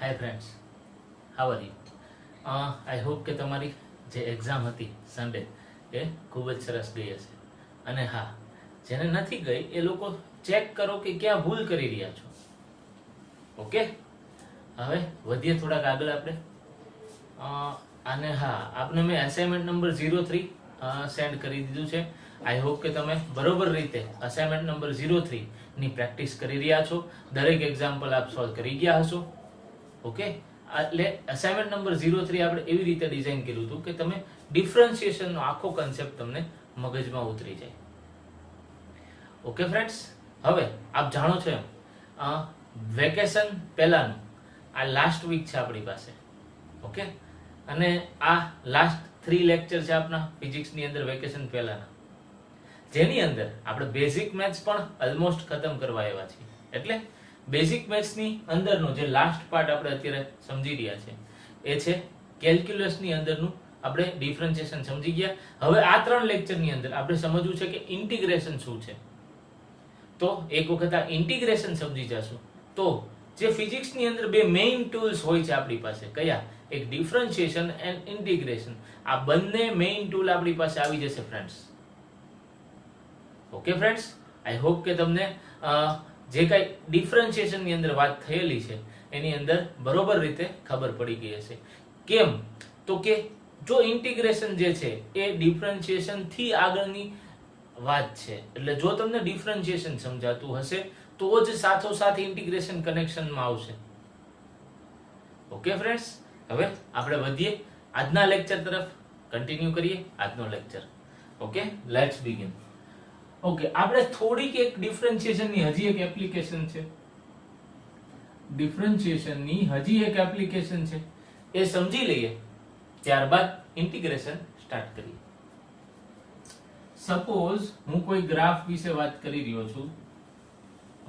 Hi friends, how are you? I hope કે તમારી જે એક્ઝામ હતી સન્ડે એ ખૂબ જ સરસ ગઈ હશે. અને હા, જેને નથી ગઈ એ લોકો ચેક કરો કે ક્યાં ભૂલ કરી રહ્યા છો. ઓકે, હવે વધીએ થોડાક આગળ આપણે. અને હા, આપને મેં અસાઇનમેન્ટ નંબર 03 સેન્ડ કરી દીધું છે. આઈ હોપ કે તમે બરોબર રીતે અસાઇનમેન્ટ નંબર 03 ની પ્રેક્ટિસ કરી રહ્યા છો. દરેક એક્ઝામ્પલ આપ સોલ્વ કરી ગયા હશો. ઓકે, એટલે અસાઇનમેન્ટ નંબર 03 આપણે એવી રીતે ડિઝાઇન કર્યું હતું કે તમે ડિફરન્શિએશનનો આખો કન્સેપ્ટ તમને મગજમાં ઉતરી જાય. ઓકે ફ્રેન્ડ્સ, હવે આપ જાણો છો વેકેશન પહેલાનું આ લાસ્ટ વીક છે આપણી પાસે. ઓકે, અને આ લાસ્ટ 3 લેક્ચર છે આપના ફિઝિક્સની અંદર વેકેશન પહેલાના, જેની અંદર આપણે બેઝિક મેથ્સ પણ ઓલમોસ્ટ ખતમ કરવા આવ્યા છીએ. એટલે બેઝિક મેથ્સની અંદરનો જે લાસ્ટ પાર્ટ આપણે અત્યારે સમજી રહ્યા છે એ છે કેલ્ક્યુલસની અંદરનું આપણે ડિફરન્શિએશન સમજી ગયા. હવે આ 3 લેક્ચરની અંદર આપણે સમજવું છે કે ઇન્ટિગ્રેશન શું છે. તો એક વખત આ ઇન્ટિગ્રેશન સમજી જશું તો જે ફિઝિક્સની અંદર બે મેઇન ટૂલ્સ હોય છે આપણી પાસે, કયા? એક ડિફરન્શિએશન એન્ડ ઇન્ટિગ્રેશન. આ બંને મેઇન ટૂલ આપણી પાસે આવી જશે ફ્રેન્ડ્સ. ઓકે ફ્રેન્ડ્સ, આઈ હોપ કે તમને જે કઈ ડિફરન્શિએશન ની અંદર વાત થયેલી છે એની અંદર બરોબર રીતે ખબર પડી ગઈ હશે. કેમ? તો કે જો ઇન્ટિગ્રેશન જે છે એ ડિફરન્શિએશન થી આગળની વાત છે. એટલે જો તમને ડિફરન્શિએશન સમજાતું હશે તો જ સાથોસાથ ઇન્ટિગ્રેશન કનેક્શનમાં આવશે. ઓકે ફ્રેન્ડ્સ, હવે આપણે વધીએ આજના લેક્ચર તરફ, કન્ટિન્યુ કરીએ આજનો lecture. Okay, let's begin. Okay, આપણે થોડીક એક ડિફરન્શિએશનની હજી એક એપ્લિકેશન છે, ડિફરન્શિએશનની હજી એક એપ્લિકેશન છે એ સમજી લઈએ, ત્યારબાદ ઇન્ટિગ્રેશન સ્ટાર્ટ કરીએ. સપોઝ હું કોઈ ગ્રાફ વિશે વાત કરી રહ્યો છું.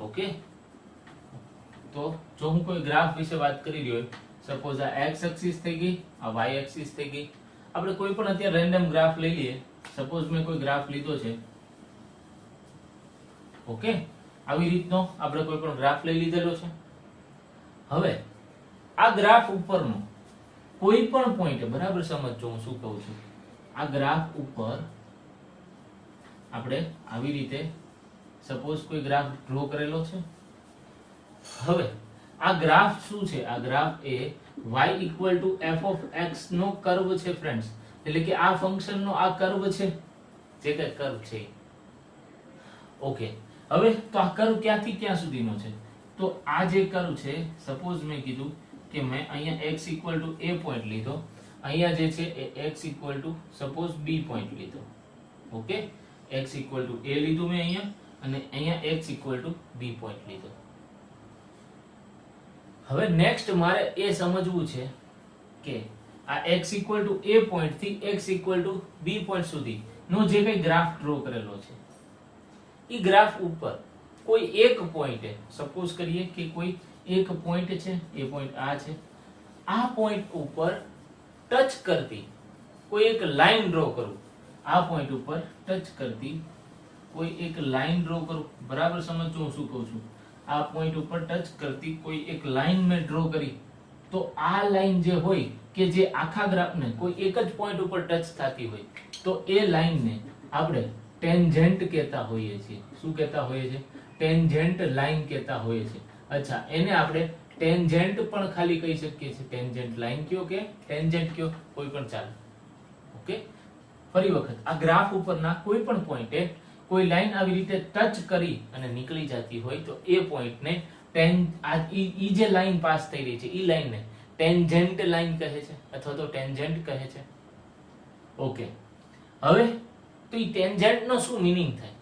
ઓકે, તો જો હું કોઈ ગ્રાફ વિશે વાત કરી રહ્યો, સપોઝ આ એક્સ એક્સિસ થઈ ગઈ, આ વાય એક્સિસ થઈ ગઈ. આપણે કોઈ પણ અત્યારે રેન્ડમ ગ્રાફ લઈ લઈએ. સપોઝ મેં કોઈ ગ્રાફ લીધો છે. ઓકે, આવી રીતનો આપણે કોઈ પણ ગ્રાફ લઈ લીધેલો છે. હવે આ ગ્રાફ ઉપરનો કોઈ પણ પોઈન્ટ, બરાબર સમજજો હું શું કહું છું. આ ગ્રાફ ઉપર આપણે આવી રીતે સપોઝ કોઈ ગ્રાફ ડ્રો કરેલો છે. હવે આ ગ્રાફ શું છે? આ ગ્રાફ એ y f of x નો કર્વ છે ફ્રેન્ડ્સ. એટલે કે આ ફંક્શન નો આ કર્વ છે, જે કે કર્વ છે. ઓકે, હવે તો આ કર્વ ક્યાંથી ક્યાં સુધીનો છે? તો આ જે કર્વ છે, સપોઝ મેં કીધું કે મેં અહીંયા x a પોઈન્ટ લીધો, અહીંયા જે છે એ x સપોઝ b પોઈન્ટ લીધો. ઓકે, x a લીધું મેં અહીંયા, અને અહીંયા x b પોઈન્ટ લીધો. હવે નેક્સ્ટ મારે એ સમજવું છે કે આ x a પોઈન્ટ થી x b પોઈન્ટ સુધી નો જે કઈ ગ્રાફ ડ્રો કરેલો છે, ઈ ગ્રાફ ઉપર કોઈ એક પોઈન્ટ, સપોઝ કરીએ કે કોઈ એક પોઈન્ટ છે, એ પોઈન્ટ આ છે, આ પોઈન્ટ ઉપર ટચ કરતી કોઈ એક લાઈન ડ્રો કરું. આ પોઈન્ટ ઉપર ટચ કરતી કોઈ એક લાઈન ડ્રો કરું. બરાબર સમજો હું શું કહું છું. આ પોઈન્ટ ઉપર ટચ કરતી કોઈ એક લાઈન મેં ડ્રો કરી, તો આ લાઈન જે હોય કે જે આખા ગ્રાફને કોઈ એક જ પોઈન્ટ ઉપર ટચ થતી હોય, તો એ લાઈનને આપણે ટેન્જન્ટ કહેતા હોઈએ છીએ. શું કહેતા હોઈએ છીએ? ટેન્જન્ટ લાઈન કહેતા હોઈએ છીએ. અચ્છા, એને આપણે ટેન્જન્ટ પણ ખાલી કહી શકીએ છીએ. ટેન્જન્ટ લાઈન કયો કે ટેન્જન્ટ કયો, કોઈ પણ ચાલે. ઓકે, ફરી વખત આ ગ્રાફ ઉપરના કોઈ પણ પોઈન્ટે કોઈ લાઈન આવી રીતે ટચ કરી અને નીકળી જતી હોય તો એ પોઈન્ટને ઈ જે લાઈન પાસ થઈ રહી છે ઈ લાઈનને ટેન્જન્ટ લાઈન કહે છે, અથવા તો ટેન્જન્ટ કહે છે. ઓકે, હવે તો ઈ ટેન્જન્ટ નો શું મીનિંગ થાય?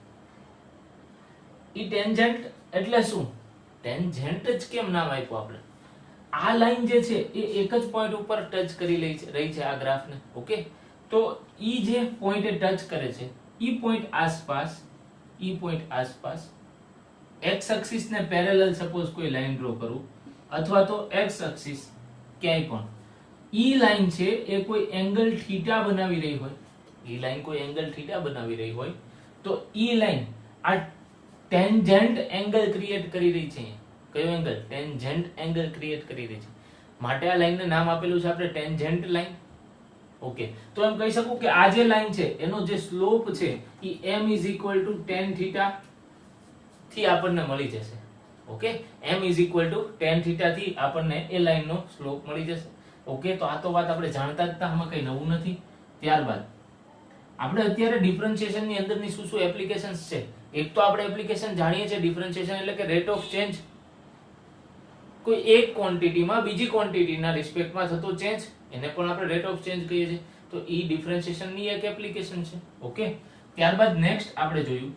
ઈ ટેન્જન્ટ એટલે શું? ટેન્જન્ટ જ કેમ નામ આપ્યું આપણે? આ લાઈન જે છે એ એક જ પોઈન્ટ ઉપર ટચ કરી રહી છે આ ગ્રાફને. ઓકે, તો ઈ જે પોઈન્ટે ટચ કરે છે ઈ પોઈન્ટ આસપાસ x એક્સિસ ને પેરેલલ સપોઝ કોઈ લાઈન ડ્રો કરું, અથવા તો x એક્સિસ ક્યાંય પણ ઈ લાઈન છે એ કોઈ એંગલ થીટા બનાવી રહી હોય, ઈ લાઈન કોઈ એંગલ થીટા બનાવી રહી હોય, તો ઈ લાઈન આ ટેન્જન્ટ એંગલ ક્રિએટ કરી રહી છે. કયો એંગલ? ટેન્જન્ટ એંગલ ક્રિએટ કરી રહી છે. માટે આ લાઈનને નામ આપેલું છે આપણે ટેન્જન્ટ લાઈન. ઓકે, તો એમ કહી શકું કે આ જે લાઈન છે એનો જે સ્લોપ છે એ m = tan θ થી આપણને મળી જશે. ઓકે, m = tan θ થી આપણને એ લાઈનનો સ્લોપ મળી જશે. ઓકે, તો આ તો વાત આપણે જાણતા જ હતા, આમાં કઈ નવું નથી. ત્યારબાદ આપણે અત્યારે ડિફરન્શિએશન ની અંદરની શું શું એપ્લિકેશન્સ છે. એક તો આપણે એપ્લિકેશન જાણીએ છીએ ડિફરન્શિએશન એટલે કે રેટ ઓફ ચેન્જ, કોઈ એક ક્વોન્ટિટીમાં બીજી ક્વોન્ટિટીના રિસ્પેક્ટમાં થતો ચેન્જ, એને પણ આપણે રેટ ઓફ ચેન્જ કહીએ છીએ. તો ઈ ડિફરન્શિએશન ની એક એપ્લિકેશન છે. ઓકે, ત્યારબાદ નેક્સ્ટ આપણે જોયું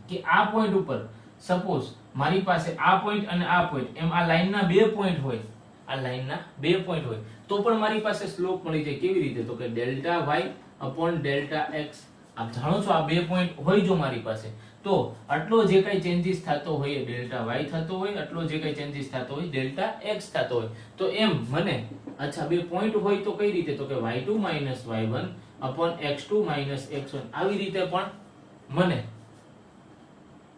કે આ પોઈન્ટ ઉપર સપોઝ મારી પાસે આ પોઈન્ટ અને આ પોઈન્ટ એમ આ લાઈનના બે પોઈન્ટ હોય, આ લાઈનના બે પોઈન્ટ હોય તો પણ મારી પાસે સ્લોપ મળી જાય. કેવી રીતે? તો કે delta y upon delta x. આપ જાણો છો આ બે પોઈન્ટ હોય જો મારી પાસે, તો આટલો જે કઈ ચેન્જીસ થતો હોય એ ડેલ્ટા y થતો હોય, આટલો જે કઈ ચેન્જીસ થતો હોય ડેલ્ટા x થતો હોય. તો એમ મને અચ્છા બે પોઈન્ટ હોય તો કઈ રીતે? તો કે y2 - y1 upon x2 - x1 આવી રીતે પણ મને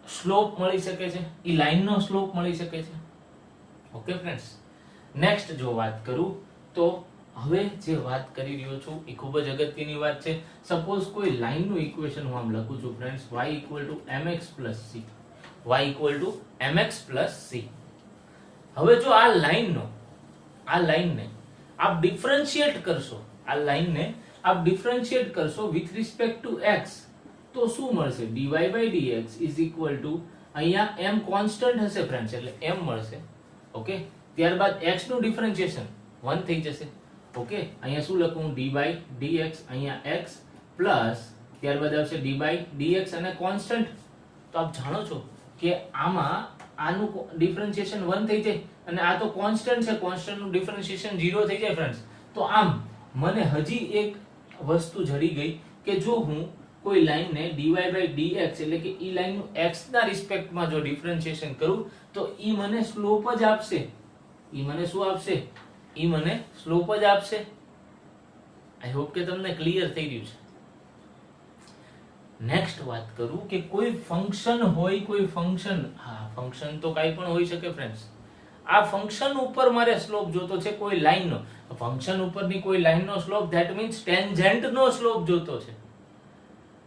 સ્લોપ મળી શકે છે, ઈ લાઈનનો સ્લોપ મળી શકે છે. ઓકે ફ્રેન્ડ્સ, નેક્સ્ટ જો વાત કરું તો હવે જે વાત કરી રહ્યો છું એ ખૂબ જ અગત્યની વાત છે. સપોઝ કોઈ લાઈનનું ઇક્વેશન હું આમ લખું છું friends, y = mx + c, y = mx + c. હવે જો આ લાઈનને આપ ડિફરન્શિએટ કરશો, આ લાઈનને આપ ડિફરન્શિએટ કરશો વિથ રિસ્પેક્ટ ટુ x, તો શું મળશે? dy/dx = અહીંયા m કોન્સ્ટન્ટ હશે ફ્રેન્ડ્સ, એટલે m મળશે. ઓકે, ત્યારબાદ x નું ડિફરન્શિએશન 1 થઈ જશે. ઓકે, અહીંયા શું લખું? dy/dx, અહીંયા x પ્લસ ત્યારબાદ આવશે dy/dx અને કોન્સ્ટન્ટ. તો આપ જાણો છો કે આમાં આનું ડિફરન્શિએશન 1 થઈ જાય અને આ તો કોન્સ્ટન્ટ છે, કોન્સ્ટન્ટ નું ડિફરન્શિએશન 0 થઈ જાય ફ્રેન્ડ્સ. તો આમ મને હજી એક વસ્તુ જડી ગઈ કે જો હું કોઈ લાઈનને dy/dx એટલે કે ઈ લાઈનનું x ના રિસ્પેક્ટમાં જો ડિફરન્શિએશન કરું તો ઈ મને સ્લોપ જ આપશે. ઈ મને શું આપશે? ઈ મને સ્લોપ જ આપશે. આઈ હોપ કે તમને ક્લિયર થઈ રહ્યું છે. નેક્સ્ટ વાત કરું કે કોઈ ફંક્શન હોય, કોઈ ફંક્શન, હા ફંક્શન તો કાઈ પણ હોઈ શકે ફ્રેન્ડ્સ. આ ફંક્શન ઉપર મારે સ્લોપ જોતો છે કોઈ લાઈનનો, ફંક્શન ઉપરની કોઈ લાઈનનો સ્લોપ, ધેટ મીન્સ ટેન્જેન્ટનો સ્લોપ જોતો છે.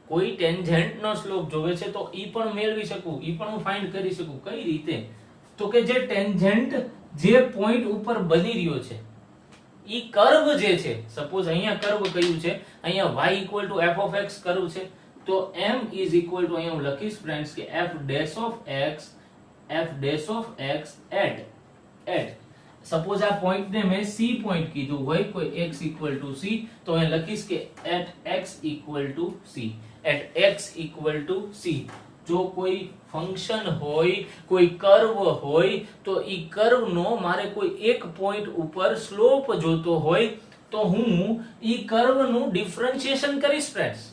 કોઈ ટેન્જેન્ટનો સ્લોપ જોવે છે તો ઈ પણ મેળવી શકું, ઈ પણ હું ફાઇન્ડ કરી શકું. કઈ રીતે? તો કે જે ટેન્જેન્ટ જે પોઈન્ટ ઉપર બની રહ્યો છે ઈ કર્વ જે છે, સપોઝ અહીંયા કર્વ કયું છે, અહીંયા y = f(x) કર્વ છે, તો m = અહીંયા હું લખીશ ફ્રેન્ડ્સ કે f'(x) at સપોઝ આ પોઈન્ટ ને મેં c પોઈન્ટ કીધું હોય, કોઈ x = c, તો અહીં લખીશ કે at x = c, at x = c. જો કોઈ ફંક્શન હોય, કોઈ કર્વ હોય, તો ઈ કર્વનો મારે કોઈ એક પોઈન્ટ ઉપર સ્લોપ જોતો હોય તો હું ઈ કર્વનું ડિફરન્શિએશન કરીશ ફ્રેન્ડ્સ.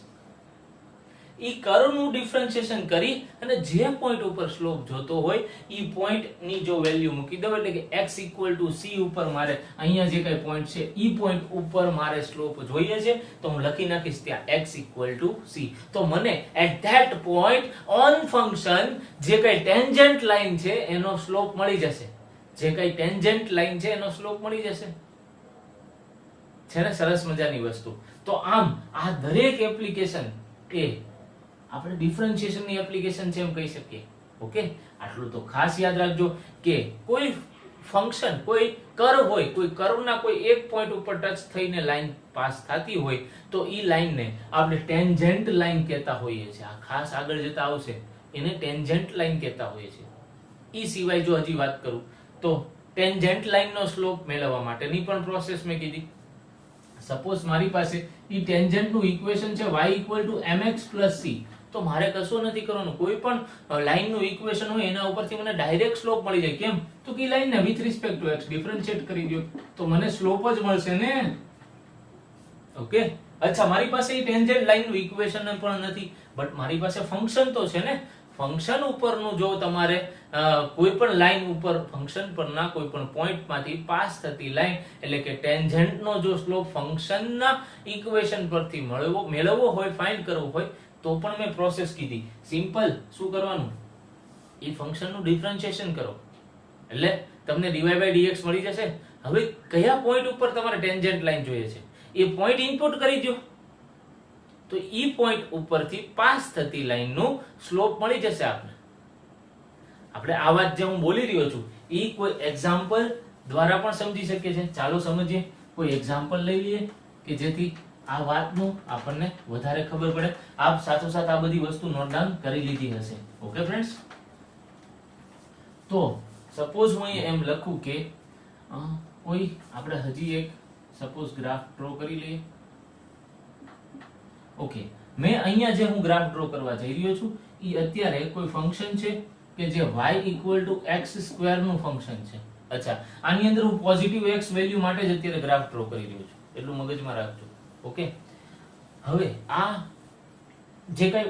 ઈ કર્વનું ડિફરન્શિએશન કરી અને જે પોઈન્ટ ઉપર સ્લોપ જોતો હોય ઈ પોઈન્ટની જો વેલ્યુ મૂકી દઉં, એટલે કે x = c ઉપર મારે અહીંયા જે કઈ પોઈન્ટ છે ઈ પોઈન્ટ ઉપર મારે સ્લોપ જોઈએ છે, તો હું લખી નાખીશ ત્યાં x = c. તો મને at that point on function જે કઈ ટેન્જન્ટ લાઈન છે એનો સ્લોપ મળી જશે. જે કઈ ટેન્જન્ટ લાઈન છે એનો સ્લોપ મળી જશે. છે ને સરસ મજાની વસ્તુ. તો આમ આ દરેક એપ્લિકેશન એ આપણે ડિફરન્શિએશન ની એપ્લિકેશન છે એમ કહી શકીએ. ઓકે, આટલું તો ખાસ યાદ રાખજો કે કોઈ ફંક્શન, કોઈ કર્વ હોય, કોઈ કર્વના કોઈ એક પોઈન્ટ ઉપર ટચ થઈને લાઈન પાસ થતી હોય તો ઈ લાઈનને આપણે ટેન્જન્ટ લાઈન કહેતા હોઈએ છીએ. આ ખાસ આગળ જતા આવશે, એને ટેન્જન્ટ લાઈન કહેતા હોઈએ છીએ. ઈ સિવાય જો હજી વાત કરું તો ટેન્જન્ટ લાઈનનો સ્લોપ મેળવવા માટેની પણ પ્રોસેસ મેં કીધી. સપોઝ મારી પાસે ઈ ટેન્જન્ટનું ઇક્વેશન છે y = mx + c, તો મારે કશું નથી કરવાનું. કોઈ પણ લાઈનનું ઇક્વેશન હોય એના ઉપરથી મને ડાયરેક્ટ સ્લોપ મળી જાય. કેમ? તો કે લાઈનને with respect to x differentiate કરી દો તો મને સ્લોપ જ મળશે ને. ઓકે, અચ્છા મારી પાસે ઈ ટેન્જન્ટ લાઈનનું ઇક્વેશન પણ નથી, બટ મારી પાસે ફંક્શન તો છે ને. ફંક્શન ઉપરનું જો તમારે કોઈ પણ લાઈન ઉપર ફંક્શન પરના કોઈ પણ પોઈન્ટમાંથી પાસ થતી લાઈન એટલે કે ટેન્જન્ટનો જો સ્લોપ ફંક્શનના ઇક્વેશન પરથી મેળવવો હોય, ફાઇન્ડ કરવો હોય, તો પણ મેં પ્રોસેસ કીધી. સિમ્પલ. શું કરવાનું? એ ફંક્શનનું ડિફરન્શિએશન કરો એટલે તમને dy/dx મળી જશે. હવે કયા પોઈન્ટ ઉપર તમારે ટેન્જન્ટ લાઈન જોઈએ છે એ પોઈન્ટ ઇનપુટ કરી દો, તો ઈ પોઈન્ટ ઉપરથી પાસ થતી લાઈનનું સ્લોપ મળી જશે આપને. આપણે આ વાત જે હું બોલી રહ્યો છું ઈ કોઈ એક્ઝામ્પલ દ્વારા પણ સમજી શકીએ છીએ. ચાલો સમજીએ, કોઈ એક્ઝામ્પલ લઈ લઈએ કે જેથી આ વાતનું આપણને વધારે ખબર પડે. આપ સાથોસાથ આ બધી વસ્તુ નોટ ડાઉન કરી લીધી હશે. ઓકે ફ્રેન્ડ્સ, તો સપોઝ હું એમ લખું કે કોઈ આપણે હજી એક સપોઝ ગ્રાફ ડ્રો કરી લઈએ. ઓકે, મેં અહીંયા જે હું ગ્રાફ ડ્રો કરવા જઈ રહ્યો છું એ અત્યારે કોઈ ફંક્શન છે કે જે y x² નું ફંક્શન છે. અચ્છા, આની અંદર હું પોઝિટિવ x વેલ્યુ માટે જ અત્યારે ગ્રાફ ડ્રો કરી રહ્યો છું, એટલું મગજમાં રાખજો. ઓકે, હવે આ જે કઈ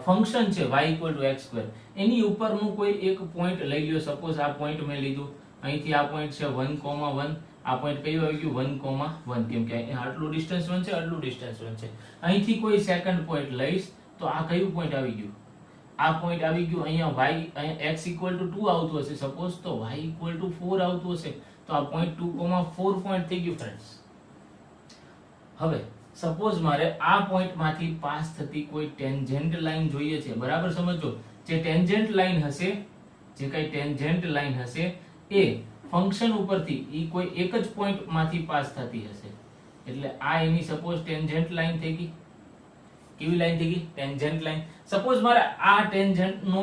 ફંક્શન છે y x² એની ઉપરનું કોઈ એક પોઈન્ટ લઈ લ્યો. સપોઝ આ પોઈન્ટ મેં લીધું, અહીંથી આ પોઈન્ટ છે 1,1. આ પોઈન્ટ કયું આવી ગયું 1,1, કેમ કે આટલું ડિસ્ટન્સ 1 છે, આટલું ડિસ્ટન્સ 1 છે. અહીંથી કોઈ સેકન્ડ પોઈન્ટ લઈશ તો આ કયું પોઈન્ટ આવી ગયું? આ પોઈન્ટ આવી ગયું અહીંયા y, અહીંયા x = 2 આવતું હશે સપોઝ, તો y = 4 આવતું હશે, તો આ પોઈન્ટ 2,4 પોઈન્ટ થઈ ગયું ફ્રેન્ડ્સ. હવે સપોઝ મારે આ પોઈન્ટ માંથી પાસ થતી કોઈ ટેન્જન્ટ લાઈન જોઈએ છે. બરાબર સમજો, જે ટેન્જન્ટ લાઈન હશે, જે કઈ ટેન્જન્ટ લાઈન હશે એ ફંક્શન ઉપરથી ઈ કોઈ એક જ પોઈન્ટ માંથી પાસ થતી હશે. એટલે આ એની સપોઝ ટેન્જન્ટ લાઈન થઈ ગઈ. કેવી લાઈન થઈ ગઈ? Tangent line. સપોઝ મારે આ ટેન્જન્ટ નો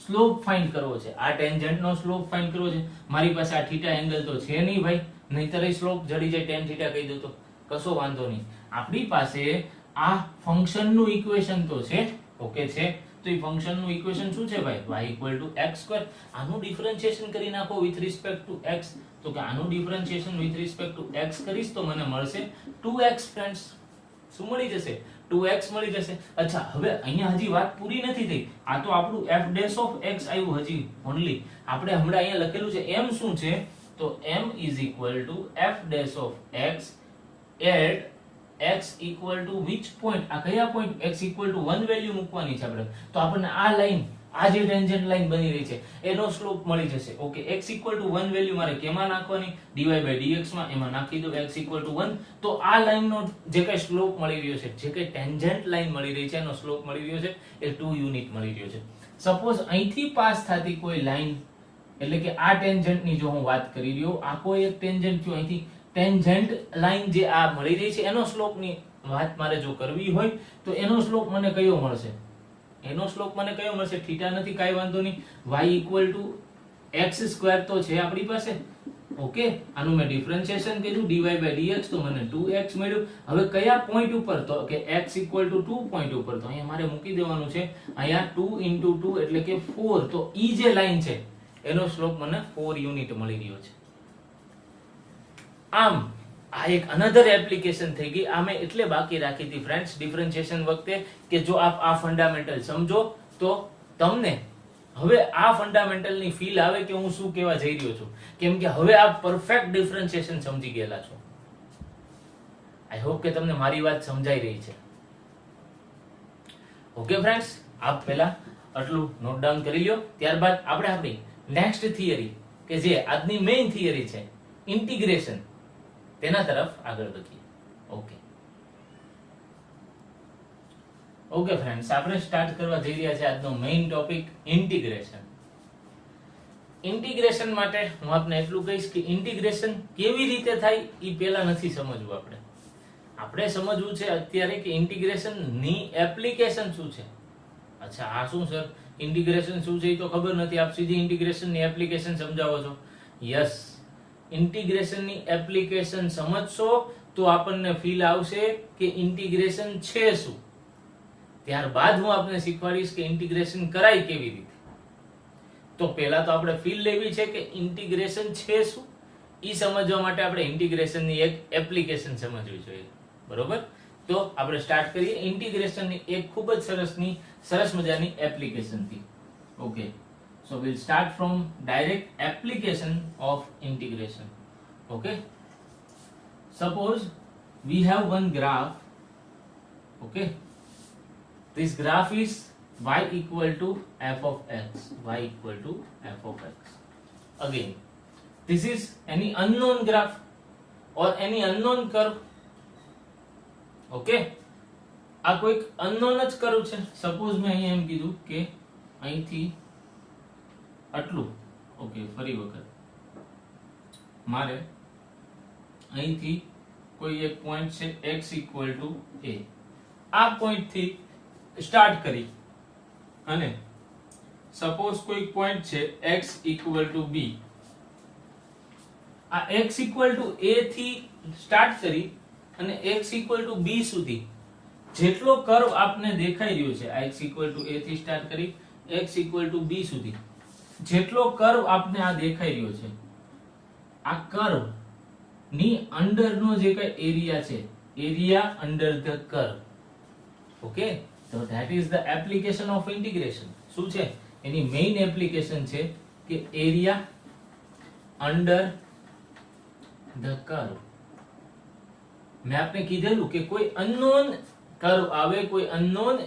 સ્લોપ ફાઇન્ડ કરવો છે, આ ટેન્જન્ટ નો સ્લોપ ફાઇન્ડ કરવો છે. મારી પાસે આ θ એંગલ તો છે નહીં ભાઈ, નહીતર એ સ્લોપ જડી જાય. tan θ કહી દો તો કશો વાંધો નહીં. આપણી પાસે આ ફંક્શન નું ઇક્વેશન તો છે. ઓકે છે, તો એ ફંક્શન નું ઇક્વેશન શું છે ભાઈ? y = x². આનું ડિફરન્શિએશન કરી નાખો વિથ રિસ્પેક્ટ ટુ x. તો કે આનું differentiation with respect to x કરીશ તો મને મળશે 2x ફ્રેન્ડ્સ. શું મળી જશે? 2x મળી જશે. અચ્છા, હવે અહીંયા હજી વાત પૂરી નથી થઈ. આ તો આપણું f' આવ્યું હજી ઓન્લી. આપણે હમણાં અહીંયા લખેલું છે m શું છે? તો m = f' at x = which point? આ કયા પોઈન્ટ? x = 1 વેલ્યુ મૂકવાની છે આપણે. તો આપણને આ લાઈન, આ જે ટેન્જન્ટ લાઈન બની રહી છે એનો સ્લોપ મળી જશે. ઓકે, x = 1 વેલ્યુ મારે કેમાં નાખવાની? dy/dx માં. એમાં નાખી દો x = 1. તો આ લાઈનનો જે કઈ સ્લોપ મળી રહ્યો છે, જે કઈ ટેન્જન્ટ લાઈન મળી રહી છે એનો સ્લોપ મળી રહ્યો છે એ 2 યુનિટ મળી રહ્યો છે. સપોઝ અહીંથી પાસ થતી કોઈ લાઈન, એટલે કે આ ટેન્જન્ટ ની જો હું વાત કરી રહ્યો, આ કોઈ એક ટેન્જન્ટ થયો, અહીંથી ટેન્જન્ટ લાઈન જે આ મળી રહી છે એનો સ્લોપ ની વાત મારે જો કરવી હોય તો એનો સ્લોપ મને કયો મળશે? એનો સ્લોપ મને કયો મળશે? θ નથી, કાઈ વાંધો નહીં. y = x² તો છે આપણી પાસે. ઓકે, આનું મેં ડિફરન્શિએશન કર્યું dy/dx તો મને 2x મળ્યું. હવે કયા પોઈન્ટ ઉપર? તો કે x = 2 પોઈન્ટ ઉપર. તો અહીંયા મારે મૂકી દેવાનું છે અહીંયા 2 * 2 એટલે કે 4. તો ઈ જે લાઈન છે એનો સ્લોપ મને 4 યુનિટ મળી રહ્યો છે. આમ આ એક અનધર એપ્લિકેશન થઈ ગઈ. આ મેં એટલે બાકી રાખી હતી ફ્રેન્ડ્સ ડિફરન્શિએશન વખતે કે જો આપ આ ફંડામેન્ટલ સમજો તો તમને હવે આ ફંડામેન્ટલ ની ફીલ આવે કે હું શું કહેવા જઈ રહ્યો છું, કેમ કે હવે આપ પરફેક્ટ ડિફરન્શિએશન સમજી ગયેલા છો. આઈ હોપ કે તમને મારી વાત સમજાઈ રહી છે. ઓકે ફ્રેન્ડ્સ, આપ પહેલા આટલું નોટ ડાઉન કરી લ્યો. ત્યારબાદ આપણે આપણી નેક્સ્ટ થિયરી કે જે આજની મેઇન થિયરી છે ઇન્ટિગ્રેશન, તેના તરફ આગળ વધીએ. ઓકે ઓકે ફ્રેન્ડ્સ, આપણે સ્ટાર્ટ કરવા જઈ રહ્યા છે આજનો મેઇન ટોપિક ઇન્ટિગ્રેશન. ઇન્ટિગ્રેશન માટે હું આપને એટલું કહીશ કે ઇન્ટિગ્રેશન કેવી રીતે થાય એ પહેલા નથી સમજવું. આપણે સમજવું છે અત્યારે કે ઇન્ટિગ્રેશન ની એપ્લિકેશન શું છે. અચ્છા, આ શું સર ઇન્ટિગ્રેશન શું છે એ તો ખબર નથી, આપ સીધી ઇન્ટિગ્રેશન ની એપ્લિકેશન સમજાવો છો. યસ, ઇન્ટિગ્રેશન ની એપ્લિકેશન સમજશો તો આપણને ફીલ આવશે કે ઇન્ટિગ્રેશન છે શું. ત્યારબાદ હું આપને શીખવાડીશ કે ઇન્ટિગ્રેશન કરાય કેવી રીતે. તો પહેલા તો આપણે ફીલ લેવી છે કે ઇન્ટિગ્રેશન છે શું. ઈ સમજવા માટે આપણે ઇન્ટિગ્રેશન ની એક એપ્લિકેશન સમજવી જોઈએ. બરોબર, તો આપણે સ્ટાર્ટ કરીએ ઇન્ટિગ્રેશન ની એક ખૂબ જ સરસ મજાની એપ્લિકેશન થી. Okay, so we'll start from direct application of integration. Okay, suppose we have one graph. Okay, this graph is y = f of x. Y = f of x. Again, this is any unknown graph or any unknown curve. Okay, આ કોઈક unknown જ curve છે. Suppose મેં અહીંયા એમ કીધું કે અહીંથી આટલું. ઓકે, ફરી વખત મારે અહીંથી કોઈ એક પોઈન્ટ છે x ઇક્વલ ટુ a. આ પોઈન્ટ થી સ્ટાર્ટ કરી અને સપોઝ કોઈ પોઈન્ટ છે x ઇક્વલ ટુ b. આ x ઇક્વલ ટુ a થી સ્ટાર્ટ કરી અને x ઇક્વલ ટુ b સુધી જેટલો કર્વ આપને દેખાઈ રહ્યો છે, આ x ઇક્વલ ટુ a થી સ્ટાર્ટ કરી x ઇક્વલ ટુ b સુધી જેટલો કર્વ આપને આ દેખાઈ રહ્યો છે, આ કર્વ ની અંડરનો જે કઈ એરિયા છે, area under the curve. Okay, તો that is the application of integration. શું છે એની મેઇન એપ્લિકેશન? છે કે એરિયા અંડર ધ કર્વ. મેં આપને કીધેલું કે કોઈ અનનોન કર્વ આવે, કોઈ અનનોન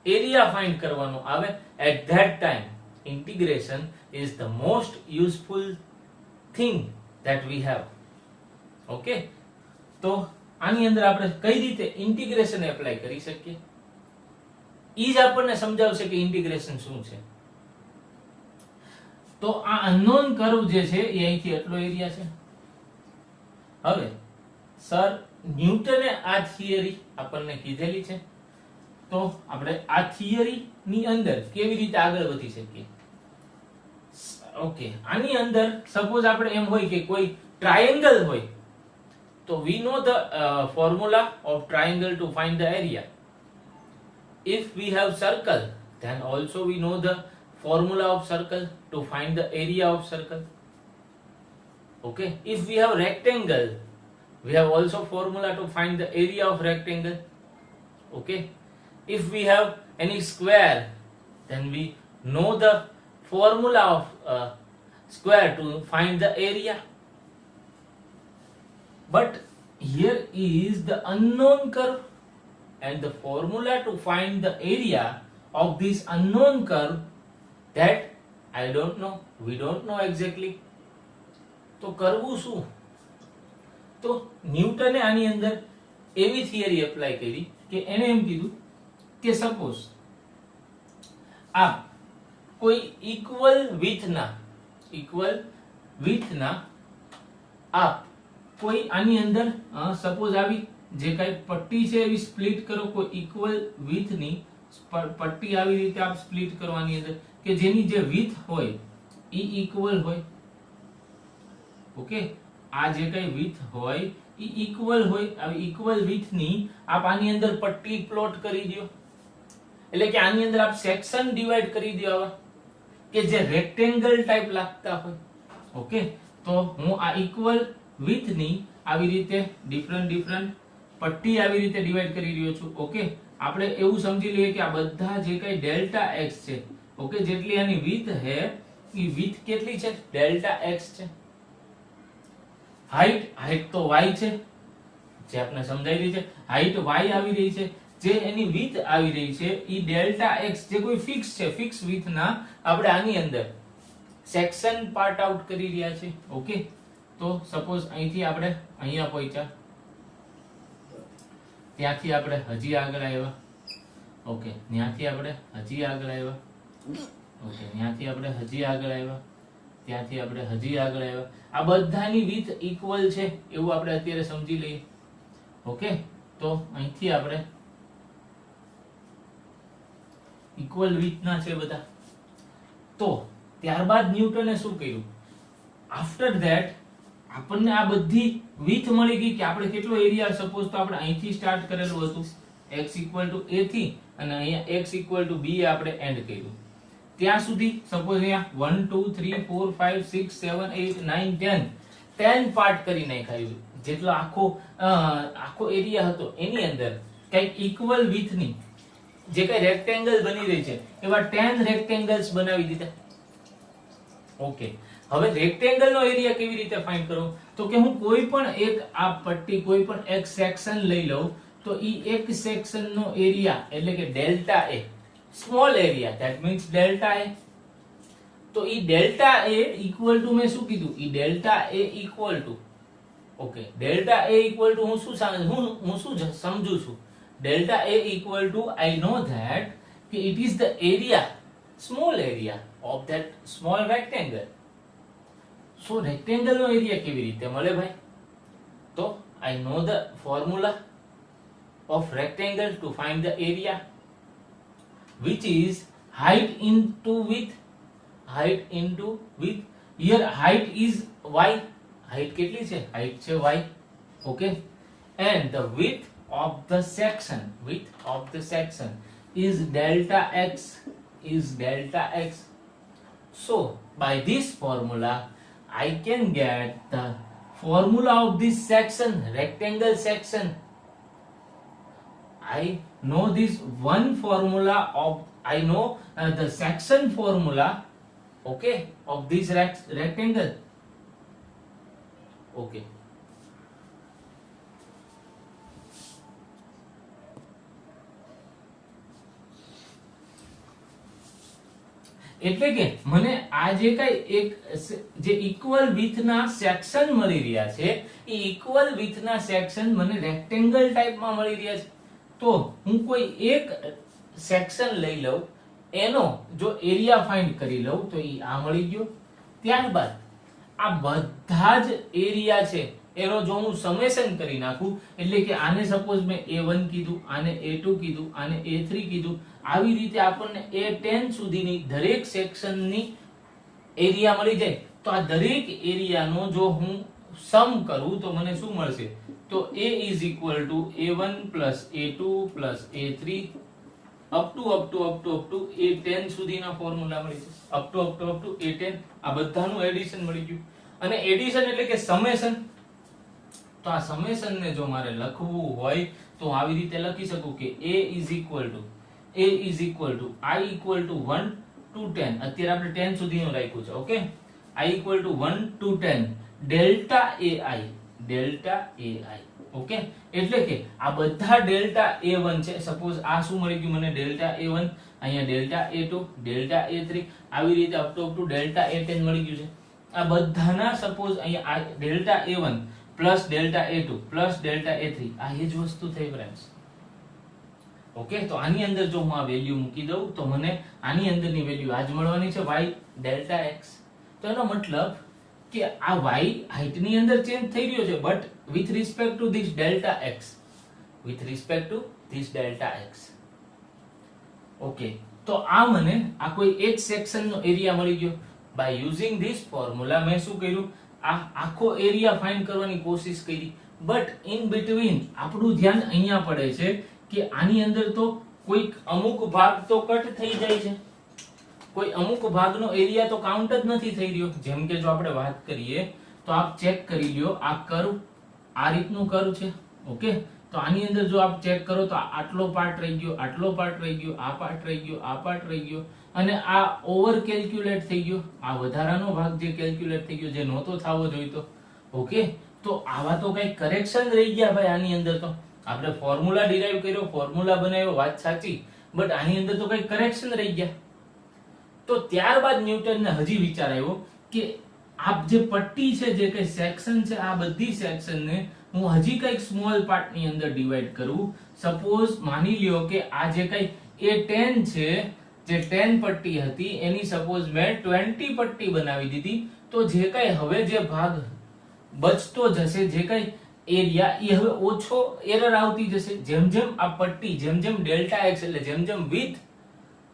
એરિયા ફાઇન્ડ કરવાનો આવે, at that time integration is the most useful thing that we have. Okay, તો આની અંદર આપણે કઈ રીતે ઇન્ટિગ્રેશન એપ્લાય કરી શકીએ ઈ જ આપણને સમજાવશે કે ઇન્ટિગ્રેશન શું છે. તો આ અનનોન કર્વ જે છે એ અહીંથી એટલો એરિયા છે. હવે સર ન્યૂટને આ થિયરી આપણને કીધેલી છે, તો આપણે આ થિયરી ની અંદર કેવી રીતે આગળ વધી શકીએ? ઓકે, આની અંદર સપોઝ આપણે એમ હોય કે કોઈ ટ્રાયેંગલ હોય, તો we know the formula of triangle to find the area. If we have circle, then also we know the formula of circle to find the area of circle. Okay, if we have rectangle, we have also formula to find the area of rectangle. Okay, if we have any square, then we know the formula of square to find the area. But here is the unknown curve, and the formula to find the area of this unknown curve, that I don't know, we don't know exactly. તો કરવું શું? તો ન્યૂટને આની અંદર એવી theory apply કરી કે એને એમ કીધું કે સપોઝ આ કોઈ ઇક્વલ વિથના આપ કોઈ આની અંદર સપોઝ આવી જે કઈ પટ્ટી છે એવી સ્પ્લિટ કરો, કોઈ ઇક્વલ વિથની પટ્ટી આવી રીતે આપ સ્પ્લિટ કરો આની અંદર કે જેની જે વિથ હોય ઈ ઇક્વલ હોય. ઓકે, આ જે કઈ વિથ હોય ઈ ઇક્વલ હોય. આવી ઇક્વલ વિથની આપ આની અંદર પટ્ટી પ્લોટ કરી દો, એટલે કે આની અંદર આપ સેક્શન ડિવાઈડ કરી દો આવા કે જે રેક્ટેંગલ ટાઈપ લાગતા હોય. ઓકે, તો હું આ ઇક્વલ વિથની આવી રીતે ડિફરન્ટ પટ્ટી આવી રીતે ડિવાઈડ કરી રહ્યો છું. ઓકે, આપણે એવું સમજી લઈએ કે આ બધા જે કઈ ડેલ્ટા x છે, ઓકે, જેટલી આની વિથ હે ઈ વિથ કેટલી છે? ડેલ્ટા x છે. હાઈટ તો y છે, જે આપણે સમજાઈ રહી છે. હાઈટ y આવી રહી છે, જે એની વિથ આવી રહી છે ઈ ડેલ્ટા x, જે કોઈ ફિક્સ છે, ફિક્સ વિથ ના આપણે આની અંદર સેક્શન પાર્ટ આઉટ કરી રહ્યા છે. ઓકે, તો સપોઝ અહીંથી આપણે અહીંયા પહોંચ્યા, ત્યાંથી આપણે હજી આગળ આવ્યા. ઓકે, ત્યાંથી આપણે હજી આગળ આવ્યા. ઓકે, ત્યાંથી આપણે હજી આગળ આવ્યા, ત્યાંથી આપણે હજી આગળ આવ્યા. આ બધાની વિથ ઇક્વલ છે એવું આપણે અત્યારે સમજી લઈએ. ઓકે, તો અહીંથી આપણે ઇક્વલ વિથ ના છે બધા. તો ત્યારબાદ ન્યૂટને શું કર્યું? આફ્ટર ધેટ આપણને આ બધી વિથ મળી ગઈ કે આપણે કેટલો એરિયા, સપોઝ તો આપણે અહીંથી સ્ટાર્ટ કરેલું હતું x ઇક્વલ ટુ a થી અને અહીંયા x ઇક્વલ ટુ b આપણે એન્ડ કર્યું ત્યાં સુધી. સપોઝ અહીંયા 1 2 3 4 5 6 7 8 9 10 પાર્ટ કરી નાખ્યું. જેટલો આખો એરિયા હતો એની અંદર કઈ ઇક્વલ વિથ ની જે કઈ રેક્ટેંગલ બની રહી છે એવા 10 રેક્ટેંગલ્સ બનાવી દીધા. ઓકે, હવે રેક્ટેંગલ નો એરિયા કેવી રીતે ફાઇન્ડ કરવો? તો કે હું કોઈ પણ એક આ પટ્ટી, કોઈ પણ એક સેક્શન લઈ લઉં, તો ઈ એક સેક્શન નો એરિયા એટલે કે delta A, small area, that means delta A. તો ઈ ડેલ્ટા એ ઇક્વલ ટુ મેં શું કીધું, ઈ delta A equal to, okay, delta A equal to હું શું સમજુ છું, delta A equal to I know that કે it is the area, small area of that small rectangle. So rectangle નો એરિયા કેવી રીતે મળે ભાઈ? તો I know the formula of rectangle to find the area, which is height into width. Height into width. Here height is y. Height કેટલી છે? Height છે y. Okay. And the width of the section. Width of the section is delta x. Is delta x. So by this formula, I can get the formula of this section, rectangle section. I know this one formula of, I know the section formula, okay, of this rectangle. Okay. એટલે કે મને આ જે કઈ એક જે equal with ના section મળી રહ્યા છે, એ ઇક્વલ વિથ ના સેક્શન મને રેક્ટેંગલ ટાઈપમાં મળી રહ્યા છે. તો હું કોઈ એક સેક્શન લઈ લઉં, એનો જો એરિયા ફાઇન્ડ કરી લઉં તો એ આ મળી ગયો. ત્યારબાદ આ બધા જ એરિયા છે એનો જો હું સમેશન કરી નાખું, એટલે કે આને સપોઝ મેં A1 કીધું, આને A2 કીધું, આને A3 કીધું, આવી રીતે આપણને A10 સુધીની દરેક સેક્શનની એરિયા મળી જાય. તો આ દરેક એરિયાનો જો હું સમ કરું તો મને શું મળશે? તો A is equal to A1 plus A2 plus A3 up to A10 સુધીના ફોર્મ્યુલા મળી છે. up to A10 આ બધાનું એડિશન મળી ગયું. અને એડિશન એટલે કે સમેશન. તો આ સમેશન ને જો મારે લખવું હોય તો આવી રીતે લખી શકું કે A is equal to I equal to 1 to 10. અત્યારે આપણે 10 સુધીનું રાખ્યું છે. Okay, I equal to 1 to 10 delta AI. Okay, એટલે કે આ બધા ડેલ્ટા A1 છે. સપોઝ આ શું મળી ગયું મને? ડેલ્ટા A1, અહીંયા ડેલ્ટા A2, ડેલ્ટા A3, આવી રીતે અપ ટુ ડેલ્ટા A10 મળી ગયું છે. આ બધાના સપોઝ અહીંયા આ delta A1 plus delta A2 plus delta A3, આ એ જ વસ્તુ થઈ ફ્રેન્ડ્સ. ઓકે, તો આની અંદર જો હું આ વેલ્યુ મૂકી દઉં તો મને આની અંદરની વેલ્યુ આજ મળવાની છે, y ડેલ્ટા x. તો એનો મતલબ કે આ y હાઈટ ની અંદર ચેન્જ થઈ રહ્યો છે, but with respect to this delta x, with respect to this delta x. Okay, તો આ મને આ કોઈ એક સેક્શન નો એરિયા મળી ગયો. by using this formula મેં શું કર્યું? આ આખો એરિયા ફાઇન્ડ કરવાની કોશિશ કરી, બટ ઇન બિટવીન આપણું ધ્યાન અહીંયા પડે છે કે આની અંદર તો કોઈક અમુક ભાગ તો કટ થઈ જાય છે, કોઈ અમુક ભાગનો એરિયા તો કાઉન્ટ જ નથી થઈ રહ્યો. જેમ કે જો આપણે વાત કરીએ તો આપ ચેક કરી લ્યો, આ કર્વ આ રીતનું કર્વ છે. ઓકે, તો આની અંદર જો આપ ચેક કરો તો આટલો પાર્ટ રહી ગયો, આટલો પાર્ટ રહી ગયો, આ પાર્ટ રહી ગયો, આ પાર્ટ રહી ગયો, અને આ ઓવર કેલ્ક્યુલેટ થઈ ગયો. આ વધારાનો ભાગ જે કેલ્ક્યુલેટ થઈ ગયો, જે નહોતો થવો જોઈતો. ઓકે, તો આવા તો કઈ કરેક્શન રહી ગયા ભાઈ આની અંદર. તો આપણે ફોર્મ્યુલા ડિરાઈવ કર્યો, ફોર્મ્યુલા બનાવ્યો, વાત સાચી, બટ આની અંદર તો કઈ કરેક્શન રહી ગયા. તો ત્યારબાદ ન્યૂટનને હજી વિચાર આવ્યો કે આ જે પટ્ટી છે, જે કઈ સેક્શન છે, આ બધી સેક્શનને હું હજી કઈક સ્મોલ પાર્ટ ની અંદર ડિવાઈડ કરું. સપોઝ માની લ્યો કે આ જે કઈ A10 છે, જે 10 પટ્ટી હતી એની સપોઝ મેં 20 પટ્ટી બનાવી દીધી. તો જે કઈ હવે જે ભાગ બચતો જશે, જે કઈ એરિયા, એ હવે ઓછો એરર આવતી જશે. જેમ જેમ આ પટ્ટી, જેમ જેમ ડેલ્ટા એક્સ એટલે જેમ જેમ વિથ,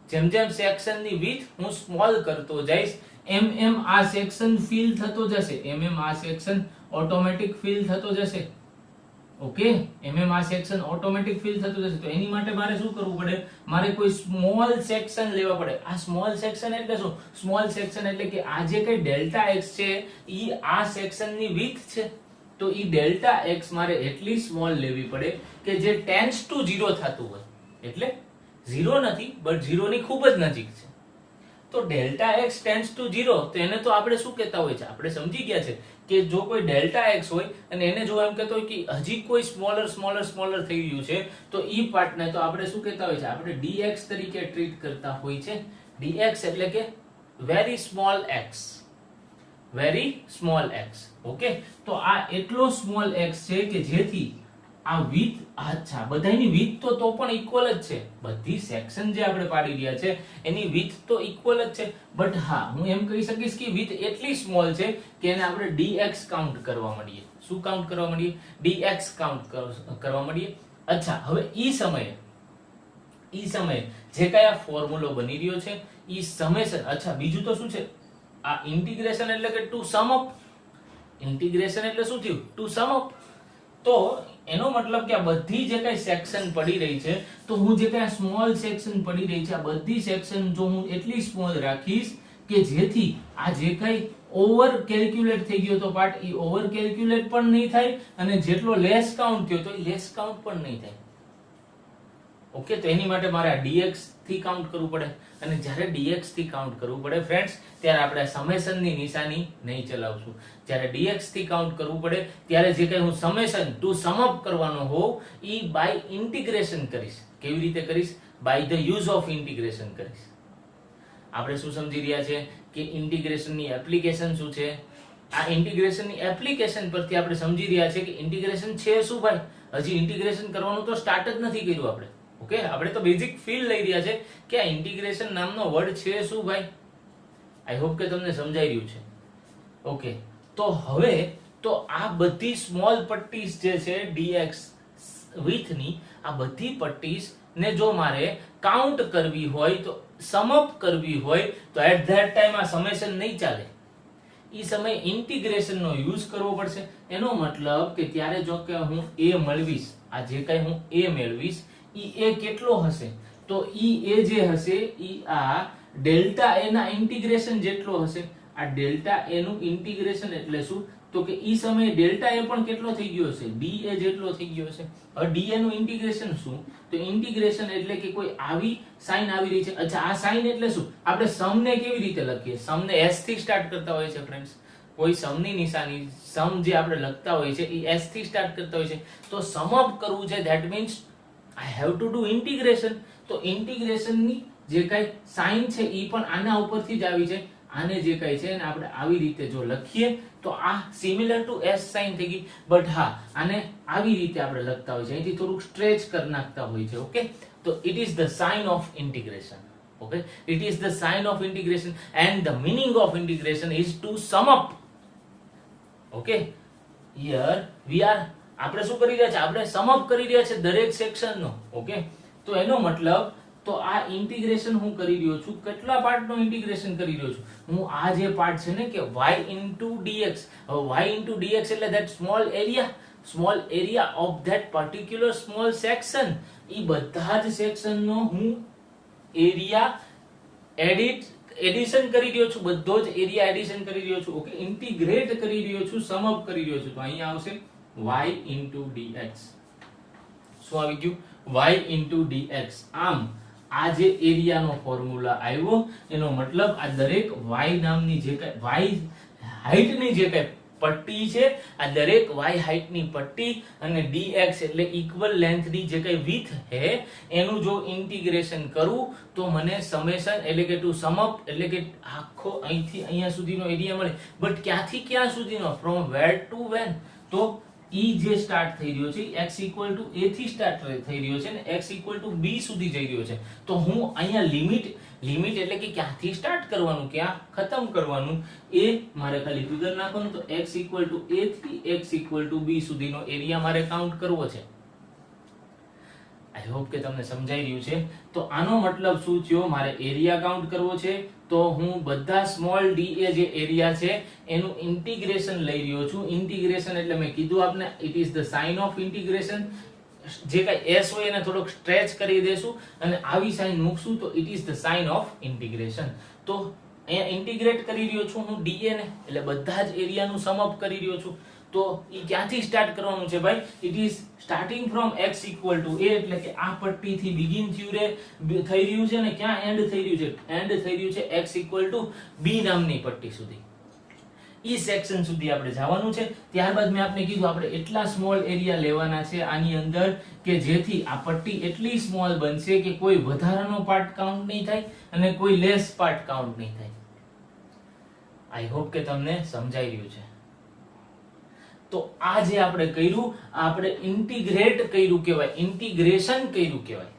જેમ જેમ સેક્શન ની વિથ હું સ્મોલ કરતો જઈશ, એમ એમ આ સેક્શન ફિલ થતો જશે, એમ એમ આ સેક્શન ઓટોમેટિક ફિલ થતો જશે. ઓકે, એમ એમ આ સેક્શન ઓટોમેટિક ફિલ થતો જશે. તો એની માટે મારે શું કરવું પડે? મારે કોઈ સ્મોલ સેક્શન લેવા પડે. આ સ્મોલ સેક્શન એટલે શું? સ્મોલ સેક્શન એટલે કે આ જે કઈ ડેલ્ટા એક્સ છે, ઈ આ સેક્શન ની વિથ છે. તો ઈ ડેલ્ટા એક્સ મારે એટલી સ્મોલ લેવી પડે કે જે ટેન્ડ્સ ટુ 0 થતું હોય. એટલે 0 નથી, બટ 0 ની ખૂબ જ નજીક છે. તો ડેલ્ટા એક્સ ટેન્ડ્સ ટુ 0, તો એને તો આપણે શું કહેતા હોય છે? આપણે સમજી ગયા છે કે જો કોઈ ડેલ્ટા એક્સ હોય અને એને જો એમ કહેતો હોય કે હજી કોઈ સ્મોલર થઈ રહ્યું છે, તો ઈ પાર્ટને તો આપણે શું કહેતા હોય છે? આપણે dx તરીકે ટ્રીટ કરતા હોય છે. dx એટલે કે very small x, very small x. Okay, તો આ એટલો સ્મોલ x છે કે જેથી આ width, અચ્છા બધાની width તો પણ ઇક્વલ જ છે, બધી સેક્શન જે આપણે પાડી રહ્યા છે એની width તો ઇક્વલ જ છે, બટ હા હું એમ કહી શકીશ કે width એટલી સ્મોલ છે કે એને આપણે dx કાઉન્ટ કરવા માંડીએ. શું કાઉન્ટ કરવા માંડીએ? dx કાઉન્ટ કરવા માંડીએ. અચ્છા, હવે ઈ સમયે જે કઈ આ ફોર્મ્યુલો બની રહ્યો છે ઈ સમેશન, અચ્છા બીજું તો શું છે, આ ઇન્ટિગ્રેશન એટલે કે ટુ સમ અપ. ઇન્ટિગ્રેશન એટલે શું થયું? ટુ સમ અપ. તો એનો મતલબ કે આ બધી જે કઈ સેક્શન પડી રહી છે, તો હું જે કઈ સ્મોલ સેક્શન પડી રહી છે આ બધી સેક્શન જો હું એટલી સ્મોલ રાખીશ કે જેથી આ જે કઈ ઓવર કેલ્ક્યુલેટ થઈ ગયો તો પાર્ટ ઈ ઓવર કેલ્ક્યુલેટ પણ નહીં થાય અને જેટલો લેસ કાઉન્ટ થયો તો ઈ લેસ કાઉન્ટ પણ નહીં થાય. ઓકે, તો એની માટે મારે આ dx થી કાઉન્ટ કરવું પડે, અને જ્યારે dx થી કાઉન્ટ કરવું પડે ફ્રેન્ડ્સ ત્યારે આપણે સમેશન ની નિશાની નહીં ચલાવશું. જ્યારે dx થી કાઉન્ટ કરવું પડે ત્યારે જે કઈ હું સમેશન ટુ સમ અપ કરવાનો હોવ ઈ બાય ઇન્ટિગ્રેશન કરીશ. કેવી રીતે કરીશ? By the use of integration કરીશ. આપણે શું સમજી રહ્યા છે કે ઇન્ટિગ્રેશન ની એપ્લિકેશન શું છે? આ ઇન્ટિગ્રેશન ની એપ્લિકેશન પરથી આપણે સમજી રહ્યા છે કે ઇન્ટિગ્રેશન છે શું ભાઈ? હજી ઇન્ટિગ્રેશન કરવાનું તો સ્ટાર્ટ જ નથી કર્યું આપણે. ઓકે, આપણે તો બેઝિક ફીલ લઈ રહ્યા છે કે આ ઇન્ટિગ્રેશન નામનો વર્ડ છે શું ભાઈ? આઈ હોપ કે તમને સમજાઈ રહ્યું છે. ઓકે, તો હવે તો આ બધી સ્મોલ પટ્ટીઝ જે છે dx width ની, આ બધી પટ્ટીઝ ને જો મારે કાઉન્ટ કરવી હોય તો સમ અપ કરવી હોય તો એટ ધેટ ટાઈમ આ સમેશન નહીં ચાલે. ઈ સમય ઇન્ટિગ્રેશન નો યુઝ કરવો પડશે. એનો મતલબ કે ત્યારે જો કે હું a મેળવીશ, આ જે કઈ હું a મેળવીશ ઈ a કેટલો હશે? તો ઈ a જે હશે ઈ આ ડેલ્ટા a ના ઇન્ટિગ્રેશન જેટલો હશે. આ ડેલ્ટા a નું ઇન્ટિગ્રેશન એટલે શું? તો કે ઈ સમયે ડેલ્ટા a પણ કેટલો થઈ ગયો હશે? dA જેટલો થઈ ગયો હશે. હવે dA નું ઇન્ટિગ્રેશન શું? તો ઇન્ટિગ્રેશન એટલે કે કોઈ આવી સાઈન આવી રહી છે. અચ્છા, આ સાઈન એટલે શું? આપણે સમ ને કેવી રીતે લખીએ? સમ ને s થી સ્ટાર્ટ કરતા હોય છે ફ્રેન્ડ્સ. કોઈ સમ ની નિશાની, સમ જે આપણે લખતા હોય છે ઈ s થી સ્ટાર્ટ કરતા હોય છે. તો સમ અપ કરવું છે, that means I have to do integration. તો ઇન્ટિગ્રેશન ની જે કઈ સાઈન છે ઈ પણ આના ઉપરથી જ આવી છે. આને જે કઈ છે ને આપણે આવી રીતે જો લખીએ તો આ સિમિલર ટુ s સાઈન થઈ ગઈ, બટ હા આને આવી રીતે આપણે લખતા હોય છે, અહીંથી થોડુંક સ્ટ્રેચ કરી નાખતા હોય છે. ઓકે, તો it is the sign of integration. Okay, it is the sign of integration and the meaning of integration is to sum up. Okay, here we are, આપણે શું કરી રહ્યા છે? આપણે સમ અપ કરી રહ્યા છે દરેક સેક્શન નો. ઓકે, તો એનો મતલબ તો આ ઇન્ટિગ્રેશન હું કરી રહ્યો છું, કેટલા પાર્ટ નો ઇન્ટિગ્રેશન કરી રહ્યો છું? હું આ જે પાર્ટ છે ને કે y into dx, હવે y into dx એટલે that small area of that particular small section, ઈ બધા જ સેક્શન નો હું એરિયા એડિશન કરી રહ્યો છું, બધો જ એરિયા એડિશન કરી રહ્યો છું. ઓકે, ઇન્ટિગ્રેટ કરી રહ્યો છું, સમ અપ કરી રહ્યો છું. તો અહીંયા આવશે y into dx. શું આવી ગયું? y into dx. આમ આ જે એરિયાનો ફોર્મ્યુલા આવ્યો એનો મતલબ આ દરેક y નામની જે કઈ y હાઈટ ની જે કઈ પટ્ટી છે, આ દરેક y હાઈટ ની પટ્ટી અને dx એટલે ઇક્વલ લેન્થ ની જે કઈ width છે એનું જો ઇન્ટિગ્રેશન કરું તો મને સમેશન એટલે કે ટુ સમ અપ એટલે કે આખો અહીંથી અહીંયા સુધીનો એરિયા મળે. બટ ક્યાંથી ક્યાં સુધીનો? From where to when. તો ઈ જે સ્ટાર્ટ થઈ રહ્યો છે x equal to a થી સ્ટાર્ટ થઈ રહ્યો છે ને x equal to b સુધી જઈ રહ્યો છે. તો હું અહીંયા લિમિટ એટલે કે ક્યાંથી સ્ટાર્ટ કરવાનું, ક્યાં ખતમ કરવાનું એ મારે ખાલી ફિગર નાખવાનું. તો x equal to a થી x equal to b સુધીનો એરિયા મારે કાઉન્ટ કરવો છે. આઈ હોપ કે તમને સમજાઈ રહ્યું છે. તો આનો મતલબ શું થયો? મારે એરિયા કાઉન્ટ કરવો છે, તો હું બધા સ્મોલ da જે એરિયા છે એનું ઇન્ટિગ્રેશન લઈ રહ્યો છું. ઇન્ટિગ્રેશન એટલે મેં કીધું આપને, it is the sign of integration. જે કઈ s હોય એને થોડોક સ્ટ્રેચ કરી દેશું અને આવી સાઇન મૂકશું તો it is the sign of integration. તો અહીંયા ઇન્ટિગ્રેટ કરી રહ્યો છું હું da ને, એટલે બધા જ એરિયાનું સમ અપ કરી રહ્યો છું. તો ઈ ક્યાંથી સ્ટાર્ટ કરવાનું છે ભાઈ? It is starting from x equal to a, એટલે કે આ પટ્ટીથી બિગિન થઈ રહ્યું છે ને ક્યાં એન્ડ થઈ રહ્યું છે? એન્ડ થઈ રહ્યું છે x equal to b નામની પટ્ટી સુધી. ઈ સેક્શન સુધી આપણે જવાનું છે. ત્યારબાદ મેં આપને કીધું આપણે એટલા સ્મોલ એરિયા લેવાના છે આની અંદર કે જેથી આ પટ્ટી એટલી સ્મોલ બનશે કે કોઈ વધારાનો પાર્ટ કાઉન્ટ નહીં થાય અને કોઈ લેસ પાર્ટ કાઉન્ટ નહીં થાય. આઈ હોપ કે તમને સમજાઈ રહ્યું છે. તો આ જે આપણે કર્યું, આપણે ઇન્ટિગ્રેટ કર્યું કહેવાય, ઇન્ટિગ્રેશન કર્યું કહેવાય.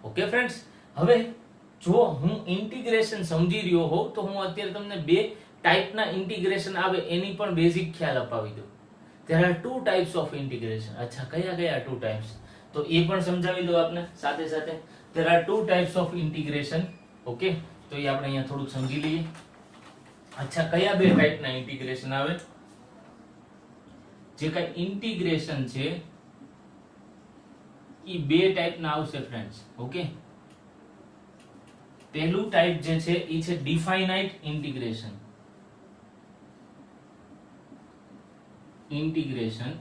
ઓકે ફ્રેન્ડ્સ, હવે જો હું ઇન્ટિગ્રેશન સમજી રહ્યો હોઉં તો હું અત્યારે તમને બે ટાઈપના ઇન્ટિગ્રેશન આવે એની પણ બેઝિક ખ્યાલ અપાવી દઉં. there are two types of integration. અચ્છા, કયા કયા two types? તો એ પણ સમજાવી દઉં આપને સાથે સાથે. there are two types of integration. Okay, તો એ આપણે અહીંયા થોડુંક સમજી લઈએ. અચ્છા, કયા બે ટાઈપના ઇન્ટિગ્રેશન આવે? જે કઈ ઇન્ટિગ્રેશન છે એ બે ટાઈપના આવશે ફ્રેન્ડ્સ. ઓકે, પહેલું ટાઈપ જે છે એ છે ડિફાઇનાઇટ ઇન્ટિગ્રેશન,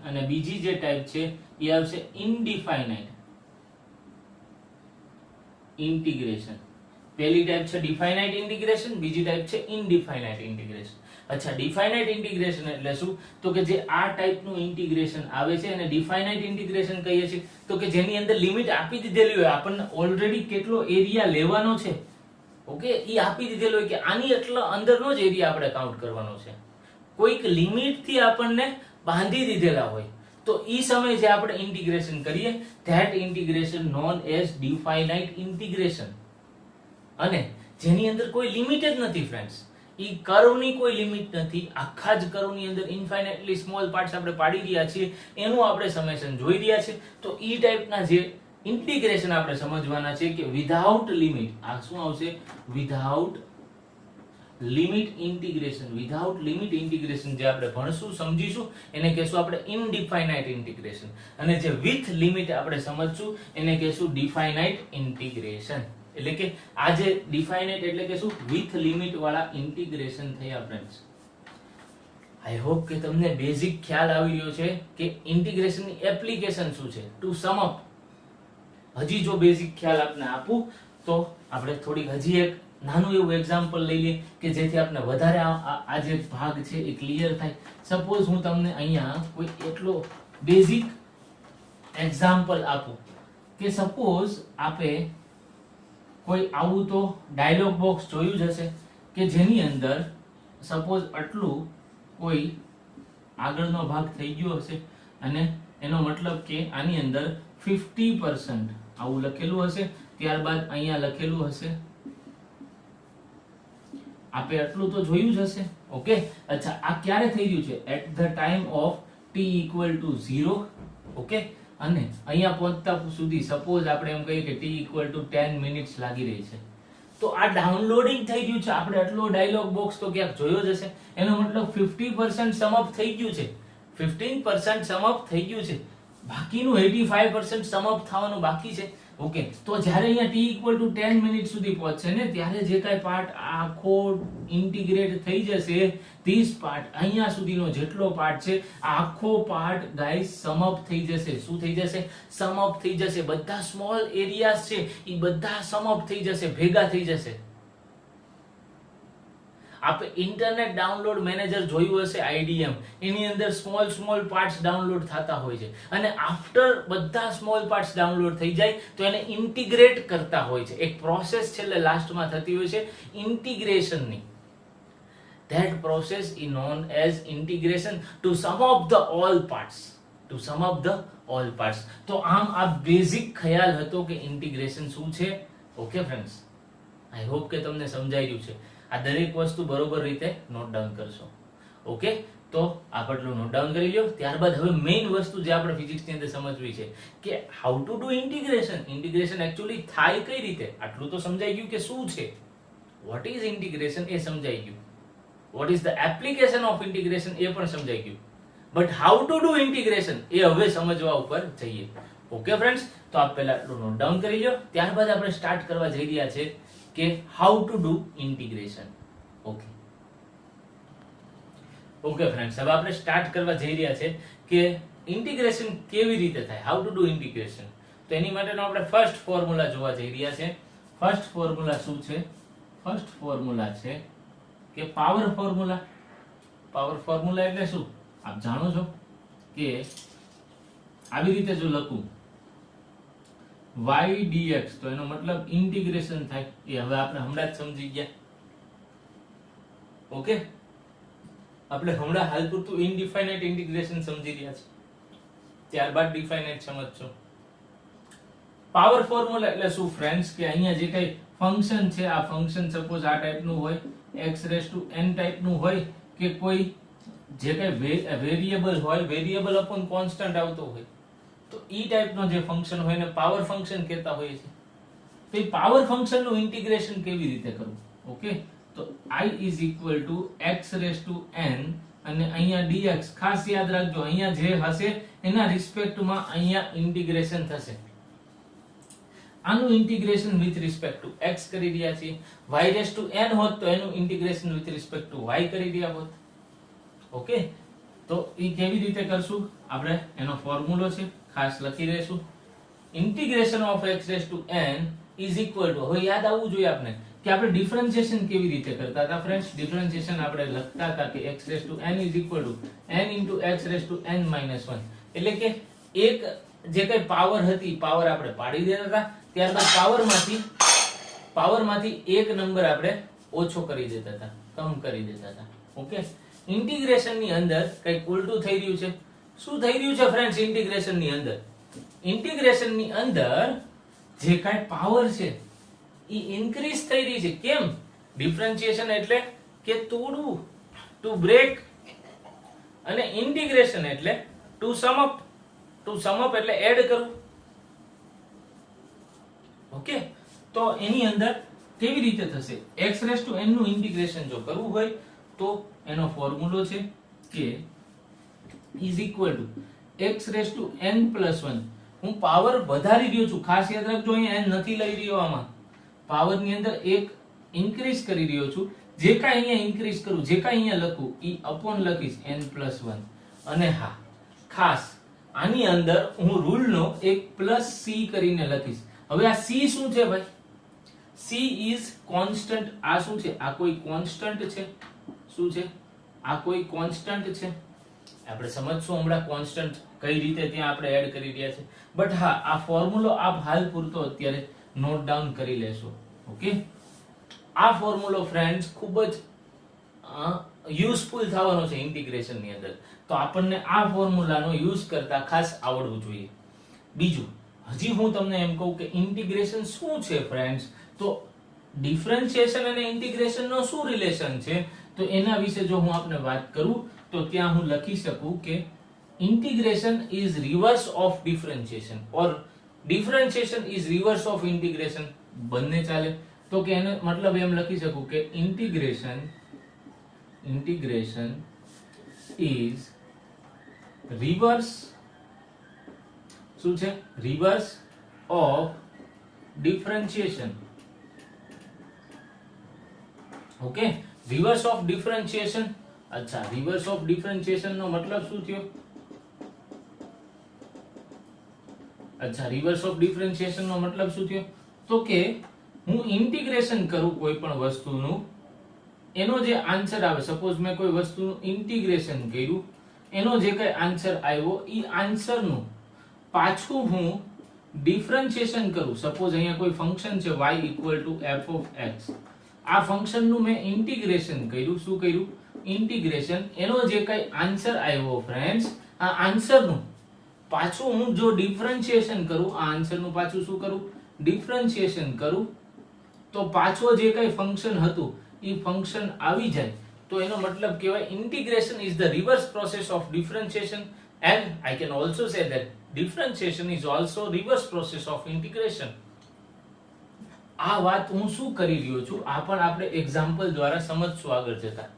અને બીજી જે ટાઈપ છે એ આવશે ઇનડિફાઇનાઇટ ઇન્ટિગ્રેશન. પહેલી ટાઈપ છે ડિફાઇનાઇટ ઇન્ટિગ્રેશન, બીજી ટાઈપ છે ઇનડિફાઇનાઇટ ઇન્ટિગ્રેશન. અચ્છા, ડિફાઇનાઇટ ઇન્ટિગ્રેશન એટલે શું? તો કે જે આ ટાઈપનું ઇન્ટિગ્રેશન આવે છે એને ડિફાઇનાઇટ ઇન્ટિગ્રેશન કહીએ છીએ. તો કે જેની અંદર લિમિટ આપી દીધેલી હોય, આપણને ઓલરેડી કેટલો એરિયા લેવાનો છે, ઓકે, એ આપી દીધેલો હોય કે આની એટલા અંદરનો જ એરિયા આપણે કાઉન્ટ કરવાનો છે, કોઈક લિમિટ થી આપણને બાંધી દીધેલા હોય, તો ઈ સમયે જે આપણે ઇન્ટિગ્રેશન કરીએ that integration known as definite integration. અને જેની અંદર કોઈ લિમિટ જ નથી ફ્રેન્ડ્સ, ઈ કર્વની કોઈ લિમિટ નથી, આખા જ કર્વની અંદર ઇન્ફાઇનાઇટલી સ્મોલ પાર્ટ્સ આપણે પાડી રહ્યા છીએ, એનું આપણે સમેશન જોઈ રહ્યા છે. તો ઈ ટાઈપના જે ઇન્ટિગ્રેશન આપણે સમજવાના છે કે વિધાઉટ લિમિટ, આ શું આવશે? Without limit integration. Without limit integration જે આપણે ભણશું, સમજીશું, એને કહેશું આપણે ઇનડિફાઇનાઇટ ઇન્ટિગ્રેશન. અને જે વિથ લિમિટ આપણે સમજશું એને કહેશું ડિફાઇનાઇટ ઇન્ટિગ્રેશન. એટલે કે આ જે ડિફાઇનાઇટ એટલે કે શું? વિથ લિમિટ વાળા ઇન્ટિગ્રેશન થયા ફ્રેન્ડ્સ. આઈ હોપ કે તમને બેઝિક ખ્યાલ આવી રહ્યો છે કે ઇન્ટિગ્રેશનની એપ્લિકેશન શું છે. ટુ સમ અપ, હજી જો બેઝિક ખ્યાલ આપને આપું તો આપણે થોડીક હજી એક નાનું એવું એક્ઝામ્પલ લઈ લઈએ કે જેથી આપણે વધારે આ જે ભાગ છે એ ક્લિયર થાય. સપોઝ હું તમને અહીંયા કોઈ એટલો બેઝિક એક્ઝામ્પલ આપું કે સપોઝ આપે કોઈ આવું તો ડાયલોગ બોક્સ જોયું જ હશે કે જેની અંદર સપોઝ આટલું કોઈ આગળનો ભાગ થઈ ગયો હશે અને એનો મતલબ કે આની અંદર 50% આવું લખેલું હશે, ત્યારબાદ અહીંયા લખેલું હશે, આપે આટલું તો જોયું જ હશે. ઓકે, અચ્છા, આ ક્યારે થઈ રહ્યું છે? At the time of t equal to 0. Okay, અને અહીંયા પહોંચતા સુધી સપોઝ આપણે એમ કહીએ કે t equal to 10 મિનિટ્સ લાગી રહી છે. તો આ ડાઉનલોડિંગ થઈ ગયું છે, આપણે આટલો ડાયલોગ બોક્સ તો ક્યાંક જોયો જ હશે. એનો મતલબ 50% સમ અપ થઈ ગયું છે, 15% સમ અપ થઈ ગયું છે, બાકીનું 85% સમ અપ થવાનું બાકી છે. ઓકે, તો જ્યારે અહીંયા t equal to 10 મિનિટ સુધી પહોંચશે ને ત્યારે જે કાંઈ પાર્ટ આખો ઇન્ટિગ્રેટ થઈ જશે, ધીસ પાર્ટ અહીંયા સુધીનો જેટલો પાર્ટ છે આખો પાર્ટ ગાઈસ સમ અપ થઈ જશે. શું થઈ જશે? સમ અપ થઈ જશે. બધા સ્મોલ એરિયાઝ છે એ બધા સમ અપ થઈ જશે, ભેગા થઈ જશે. આપણે ઇન્ટરનેટ ડાઉનલોડ મેનેજર જોયું હશે, IDM, એની અંદર સ્મોલ પાર્ટ્સ ડાઉનલોડ થતા હોય છે અને આફ્ટર બધા સ્મોલ પાર્ટ્સ ડાઉનલોડ થઈ જાય તો એને ઇન્ટિગ્રેટ કરતા હોય છે. એક પ્રોસેસ છેલ્લે લાસ્ટમાં થતી હોય છે ઇન્ટિગ્રેશનની. That process is known as integration to sum of the all parts, to sum of the all parts. તો આમ આ બેઝિક ખ્યાલ હતો કે ઇન્ટિગ્રેશન શું છે. ઓકે ફ્રેન્ડ્સ, આઈ હોપ કે તમને સમજાઈ રહ્યું છે. આ દરેક વસ્તુ બરોબર રીતે નોટ ડાઉન કરશો. ઓકે, તો આ પટલું નોટ ડાઉન કરી લો. ત્યારબાદ હવે મેઇન વસ્તુ જે આપણે ફિઝિક્સ ની અંદર સમજવી છે કે how to do integration. Integration actually થાય કઈ રીતે? આટલું તો સમજાઈ ગયું કે શું છે, વોટ ઇઝ ઇન્ટિગ્રેશન એ સમજાઈ ગયું, what is the application of integration એ પણ સમજાઈ ગયું, but how to do integration એ હવે સમજવા ઉપર જઈએ. ઓકે ફ્રેન્ડ્સ, તો આપ પહેલા આટલું નોટ ડાઉન કરી લો. ત્યારબાદ આપણે સ્ટાર્ટ કરવા જઈ રહ્યા છે કે how to do integration. Okay friends, હવે આપણે સ્ટાર્ટ કરવા જઈ રહ્યા છે કે ઇન્ટિગ્રેશન કેવી રીતે થાય, હાઉ ટુ ડુ ઇન્ટિગ્રેશન. તો એની માટેનો આપણે ફર્સ્ટ ફોર્મ્યુલા જોવા જઈ રહ્યા છે. ફર્સ્ટ ફોર્મ્યુલા શું છે? ફર્સ્ટ ફોર્મ્યુલા છે કે પાવર ફોર્મ્યુલા. પાવર ફોર્મ્યુલા એટલે શું આપ જાણો છો કે આવી રીતે જો લખું y dx તો એનો મતલબ ઇન્ટિગ્રેશન થાય. એ હવે આપણે હમણાં જ સમજી ગયા. ઓકે, આપણે હમણાં હાલ પૂરતું ઇનડિફાઇનાઇટ ઇન્ટિગ્રેશન સમજી રહ્યા છે, ત્યારબાદ ડિફાઇનાઇટ સમજશો. પાવર ફોર્મ્યુલા એટલે શું ફ્રેન્ડ્સ, કે અહીંયા જે કઈ ફંક્શન છે, આ ફંક્શન સપોઝ આ ટાઈપનું હોય, x⁻n ટાઈપનું હોય, કે કોઈ જે કઈ વેરિયેબલ હોય, વેરિયેબલ અપોન કોન્સ્ટન્ટ આવતો હોય, તો ઈ ટાઈપનો જે ફંક્શન હોય ને પાવર ફંક્શન કહેતા હોઈએ છે. તો એ પાવર ફંક્શન નું ઇન્ટિગ્રેશન કેવી રીતે કરવું? ઓકે, તો I is equal to x⁻n અને અહીંયા dx, ખાસ યાદ રાખજો અહીંયા જે હશે એના રિસ્પેક્ટમાં અહીંયા ઇન્ટિગ્રેશન થશે. આનું integration with respect to x કરી રહ્યા છીએ. y⁻n હોત તો એનું integration with respect to y કરી રહ્યા હોત. ઓકે, તો ઈ કેવી રીતે કરશું આપણે, એનો ફોર્મ્યુલો છે, ખાસ લખી લેશું. Integration of x⁻n is equal to, હવે યાદ આવવું જોઈએ આપણે કે આપણે ડિફરન્શિએશન કેવી રીતે કરતા હતા ફ્રેન્ડ્સ. ડિફરન્શિએશન આપણે લખતા હતા કે x⁻n is equal to n into x⁻n - 1, એટલે કે એક જે કઈ પાવર હતી, પાવર આપણે પાડી દેતા હતા, ત્યારબાદ પાવરમાંથી એક નંબર આપણે ઓછો કરી દેતા હતા, કમ કરી દેતા હતા. ઓકે, ઇન્ટિગ્રેશન ની અંદર કઈક ઉલટું થઈ રહ્યું છે. શું થઈ રહ્યું છે ફ્રેન્ડ્સ ઇન્ટિગ્રેશન ની અંદર? ઇન્ટિગ્રેશન ની અંદર જે કઈ પાવર છે ઈ ઇન્ક્રીઝ થઈ રહી છે. કેમ? ડિફરન્શિએશન એટલે કે તોડવું, ટુ બ્રેક, અને ઇન્ટિગ્રેશન એટલે ટુ સમ અપ. ટુ સમ અપ એટલે એડ કરવું. ઓકે, તો એની અંદર કેવી રીતે થશે? x⁻n નું ઇન્ટિગ્રેશન જો કરવું હોય તો એનો ફોર્મ્યુલો છે કે ઇઝ ઇક્વલ ટુ x⁻n + 1. હું પાવર વધારી રહ્યો છું, ખાસ યાદ રાખજો અહીંયા n નથી લઈ રહ્યો, આમાં પાવર ની અંદર એક ઇન્ક્રીઝ કરી રહ્યો છું. જે કાંઈ અહીંયા ઇન્ક્રીઝ કરું, જે કાંઈ અહીંયા લખું ઈ અપોન લખીશ n + 1. અને હા, ખાસ આની અંદર હું રૂલ નો એક +c કરીને લખીશ. હવે આ c શું છે ભાઈ? c is constant. આ શું છે? આ કોઈ કોન્સ્ટન્ટ છે. શું છે? આ કોઈ કોન્સ્ટન્ટ છે. આપણે સમજશું હમણાં કોન્સ્ટન્ટ કઈ રીતે ત્યાં આપણે એડ કરી રહ્યા છે. બટ હા, આ ફોર્મ્યુલો આપ હાલ પૂરતો અત્યારે નોટ ડાઉન કરી લેશો. ઓકે, આ ફોર્મ્યુલો ફ્રેન્ડ્સ ખૂબ જ યુઝફુલ થવાનો છે ઇન્ટિગ્રેશન ની અંદર. તો આપણને આ ફોર્મ્યુલાનો યુઝ કરતા ખાસ આવડવું જોઈએ. બીજું, હજી હું તમને એમ કહું કે ઇન્ટિગ્રેશન શું છે ફ્રેન્ડ્સ, તો ડિફરન્શિએશન અને ઇન્ટિગ્રેશન નો શું રિલેશન છે, તો એના વિશે જો હું આપને વાત કરું તો ત્યાં હું લખી શકું કે integration is reverse of differentiation or differentiation is reverse of integration. બંને ચાલે. તો કે એનો મતલબ એમ લખી શકું કે integration is reverse, શું છે? reverse of differentiation. Okay, reverse of differentiation. અચ્છા, reverse of differentiation નો મતલબ શું થયો? અચ્છા, રિવર્સ ઓફ ડિફરન્શિએશન નો મતલબ શું થયો? તો કે હું ઇન્ટિગ્રેશન કરું કોઈ પણ વસ્તુનું, એનો જે આન્સર આવે, સપોઝ મેં કોઈ વસ્તુનું ઇન્ટિગ્રેશન કર્યું, એનો જે કઈ આન્સર આવ્યો, ઈ આન્સરનું પાછું હું ડિફરન્શિએશન કરું. સપોઝ અહીંયા કોઈ ફંક્શન છે y = f(x). આ ફંક્શનનું મેં ઇન્ટિગ્રેશન કર્યું. શું કર્યું? ઇન્ટિગ્રેશન. એનો જે કઈ આન્સર આવ્યો ફ્રેન્ડ્સ, આ આન્સરનું પાછું હું જો ડિફરન્શિએશન કરું, આ આન્સરનું પાછું શું કરું? ડિફરન્શિએશન કરું, તો પાછો જે કઈ ફંક્શન હતું એ ફંક્શન આવી જાય, તો એનો મતલબ કહેવાય integration is the reverse process of differentiation, and I can also say that differentiation is also reverse process of integration. આ વાત હું શું કરી રહ્યો છું આ પણ આપણે એક્ઝામ્પલ દ્વારા સમજશું આગળ જતા.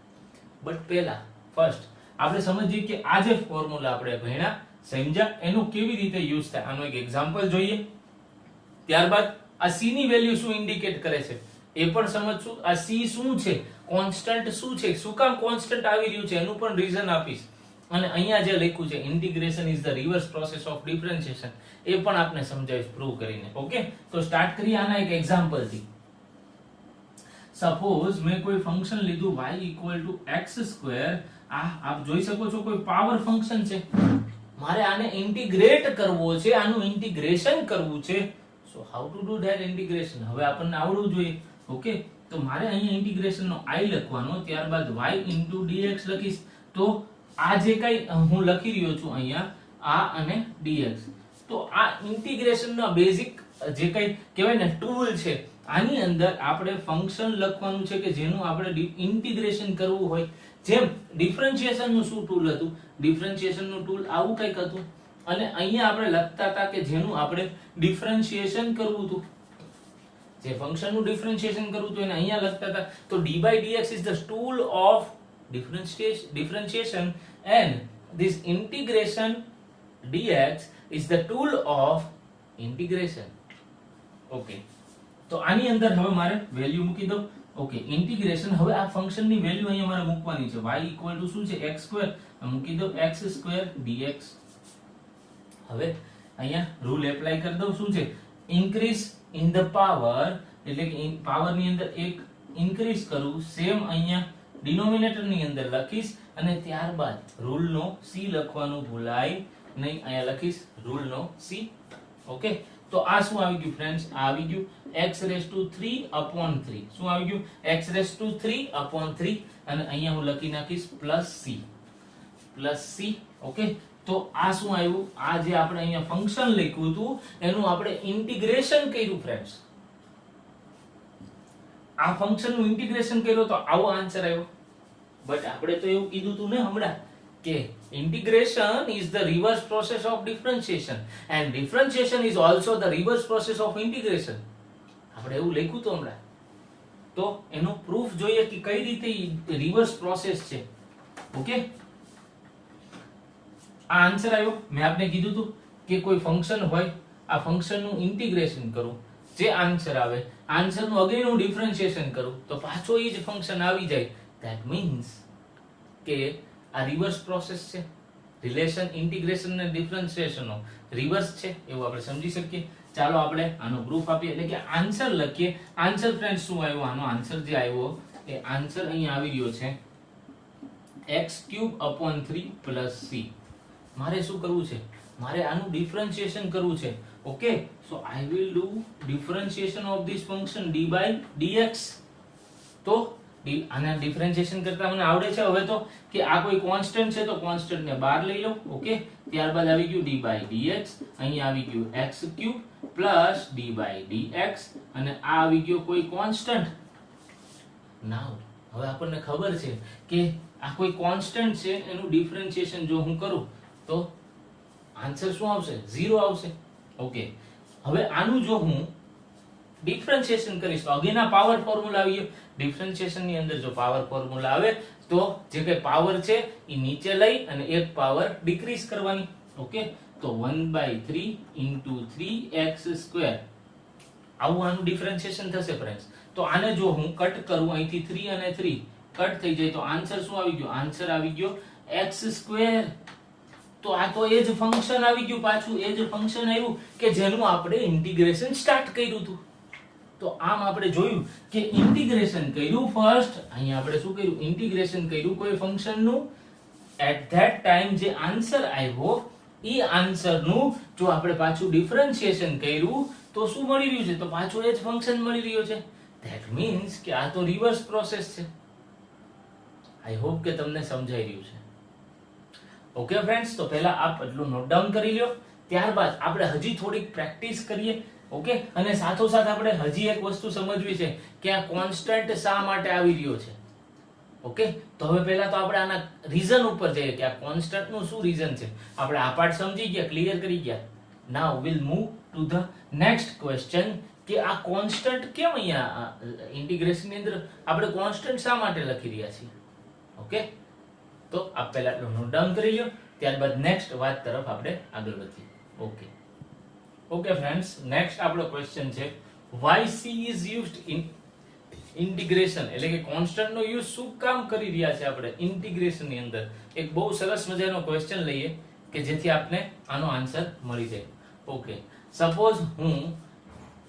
બટ પહેલા ફર્સ્ટ આપણે સમજીએ કે આ જે ફોર્મ્યુલા આપણે ભણ્યા સમજ્યા એનો કેવી રીતે યુઝ થાય. આનો એક એક્ઝામ્પલ જોઈએ, ત્યારબાદ આ c ની વેલ્યુ શું ઇન્ડિકેટ કરે છે એ પણ સમજશું. આ c શું છે, કોન્સ્ટન્ટ શું છે, શું કામ કોન્સ્ટન્ટ આવી રહ્યું છે એનું પણ રીઝન આપીશ. અને અહીંયા જે લખ્યું છે integration is the reverse process of differentiation એ પણ આપણે સમજાવીશ પ્રૂવ કરીને. ઓકે, તો સ્ટાર્ટ કરીએ આના એક એક્ઝામ્પલ થી. સપોઝ મેં કોઈ ફંક્શન લીધું y x². આ આપ જોઈ શકો છો કોઈ પાવર ફંક્શન છે, મારે આને ઇન્ટિગ્રેટ કરવો છે, આનું ઇન્ટિગ્રેશન કરવું છે. So how to do that integration હવે આપણને આવડવું જોઈએ. ઓકે, તો મારે અહીંયા ઇન્ટિગ્રેશન નો i લખવાનો, ત્યારબાદ y into dx લખીશ. તો આ જે કઈ હું લખી રહ્યો છું અહીંયા આ અને dx, તો આ ઇન્ટિગ્રેશન નો બેઝિક જે કઈ કહેવાય ને ટૂલ છે, આની અંદર આપણે ફંક્શન લખવાનું છે કે જેનું આપણે ઇન્ટિગ્રેશન કરવું હોય. જેમ ડિફરન્શિએશન નું શું ટૂલ હતું, ડિફરન્શિએશન નું ટૂલ આવું કંઈક હતું, અને અહીંયા આપણે લખતા હતા કે જેનું આપણે ડિફરન્શિએશન કરવું હતું, જે ફંક્શન નું ડિફરન્શિએશન કરવું હતું એને અહીંયા લખતા હતા. તો d by dx is the tool of differentiation and this integration dx is the tool of integration. Okay, તો આની અંદર હવે મારે વેલ્યુ મૂકી દઉં. ઓકે, ઇન્ટિગ્રેશન, હવે આ ફંક્શન ની વેલ્યુ અહીંયા મારે મૂકવાની છે. y ઇક્વલ ટુ શું છે, x2, મૂકી દઉં x2 dx. હવે અહીંયા રૂલ એપ્લાય કરી દઉં. શું છે, ઇન્ક્રીઝ ઇન ધ પાવર, એટલે કે પાવર ની અંદર એક ઇન્ક્રીઝ કરું, સેમ અહીંયા ડિનોમિનેટર ની અંદર લખીશ, અને ત્યારબાદ રૂલ નો c લખવાનું ભૂલાય નહીં, અહીંયા લખીશ રૂલ નો c. ઓકે, તો આ શું આવી ગયું ફ્રેન્ડ્સ, આ આવી ગયું x3/3. શું આવી ગયું, x3/3, અને અહીંયા હું લખી નાખીશ +c. ઓકે, તો આ શું આવ્યું, આ જે આપણે અહીંયા ફંક્શન લખ્યું હતું એનું આપણે ઇન્ટિગ્રેશન કર્યું ફ્રેન્ડ્સ. આ ફંક્શન નું ઇન્ટિગ્રેશન કર્યું તો આવો આન્સર આવ્યો. બટ આપણે તો એવું કીધું હતું ને હમણાં કે integration is the reverse process of differentiation and differentiation is also the reverse process of integration. આપણે એવું લખ્યું તો હમણાં, તો એનો પ્રૂફ જોઈએ કે કઈ રીતે રિવર્સ પ્રોસેસ છે. ઓકે, આ આન્સર આવ્યો. મેં આપને કીધું હતું કે કોઈ ફંક્શન હોય, આ ફંક્શન નું ઇન્ટિગ્રેશન કરું, જે આન્સર આવે આન્સર નું અગેન હું ડિફરન્શિએશન કરું તો પાછો એ જ ફંક્શન આવી જાય. ધેટ મીન્સ કે આ રિવર્સ પ્રોસેસ છે. રિલેશન ઇન્ટિગ્રેશન અને ડિફરન્શિએશન નો રિવર્સ છે એવું આપણે સમજી શકીએ. ચાલો આપણે આનો પ્રૂફ આપીએ, એટલે કે આન્સર લખીએ. આન્સર ફ્રેન્ડ્સ શું આવ્યો, આનો આન્સર જે આવ્યો એ આન્સર અહીંયા આવી રહ્યો છે x³/3 + c. મારે શું કરવું છે, મારે આનું ડિફરન્શિએશન કરવું છે. Okay, so I will do differentiation of this function d by dx. તો આના ડિફરન્શિએશન કરતા મને આવડે છે હવે તો કે આ કોઈ કોન્સ્ટન્ટ છે તો કોન્સ્ટન્ટ ને બહાર લઈ લો. ઓકે, ત્યારબાદ આવી ગયું d by dx, અહીંયા આવી ગયું x³ + d by dx, અને આ આવી ગયો કોઈ કોન્સ્ટન્ટ. નાઉ હવે આપણને ખબર છે કે આ કોઈ કોન્સ્ટન્ટ છે, એનું ડિફરન્શિએશન જો હું કરું તો આન્સર શું આવશે, 0 આવશે. ઓકે, હવે આનું જો હું ડિફરન્શિએશન કરીશ તો અગેન આ પાવર ફોર્મ્યુલા આવી ગયો. ડિફરન્શિએશન ની અંદર જો પાવર ફોર્મ્યુલા આવે તો જે કઈ પાવર છે એ નીચે લઈ અને એક પાવર ડિક્રીઝ કરવાની. ઓકે, તો 1/3 * 3x², આવું આનું ડિફરન્શિએશન થશે ફ્રેન્ડ્સ. તો આને જો હું કટ કરું, અહીંથી 3 અને 3 કટ થઈ જાય તો આન્સર શું આવી ગયો, આન્સર આવી ગયો x². તો આ તો એ જ ફંક્શન આવી ગયું, પાછું એ જ ફંક્શન આવ્યું કે જેનું આપણે ઇન્ટિગ્રેશન સ્ટાર્ટ કર્યું હતું. તો આમ આપણે જોયું કે ઇન્ટિગ્રેશન કર્યું ફર્સ્ટ, અહીંયા આપણે શું કર્યું, ઇન્ટિગ્રેશન કર્યું કોઈ ફંક્શન નું. એટ ધેટ ટાઈમ જે આન્સર આવ્યો એ આન્સર નું જો આપણે પાછું ડિફરન્શિએશન કર્યું તો શું મળી રહ્યું છે, તો પાછું એ જ ફંક્શન મળી રહ્યું છે. ધેટ મીન્સ કે આ તો રિવર્સ પ્રોસેસ છે. આઈ હોપ કે તમને સમજાઈ રહ્યું છે. ઓકે ફ્રેન્ડ્સ, તો પહેલા આપ એટલું નોટ ડાઉન કરી લ્યો, ત્યારબાદ આપણે હજી થોડીક પ્રેક્ટિસ કરીએ. ઓકે, અને સાથોસાથ આપણે હજી એક વસ્તુ સમજવી છે કે આ કોન્સ્ટન્ટ શા માટે આવી રહ્યો છે. ઓકે, તો હવે પહેલા તો આપણે આના રીઝન ઉપર જઈએ કે આ કોન્સ્ટન્ટ નું શું રીઝન છે. આપણે આ પાર્ટ સમજી ગયા, ક્લિયર કરી ગયા. Now will move to the next question કે આ કોન્સ્ટન્ટ કેમ અહીંયા ઇન્ટિગ્રેશન ની અંદર આપણે કોન્સ્ટન્ટ શા માટે લખી રહ્યા છીએ. ઓકે, તો આપ પહેલા નોટ ડાઉન કરી લો, ત્યારબાદ નેક્સ્ટ વાત તરફ આપણે આગળ વધીએ. ઓકે ઓકે ફ્રેન્ડ્સ, નેક્સ્ટ આપણો ક્વેશ્ચન છે why c is used in integration, એટલે કે કોન્સ્ટન્ટ નો યુઝ શું કામ કરી રહ્યા છે આપણે ઇન્ટિગ્રેશન ની અંદર. એક બહુ સરસ મજાનો ક્વેશ્ચન લઈએ કે જેથી આપને આનો આન્સર મળી જાય. ઓકે, સપોઝ હું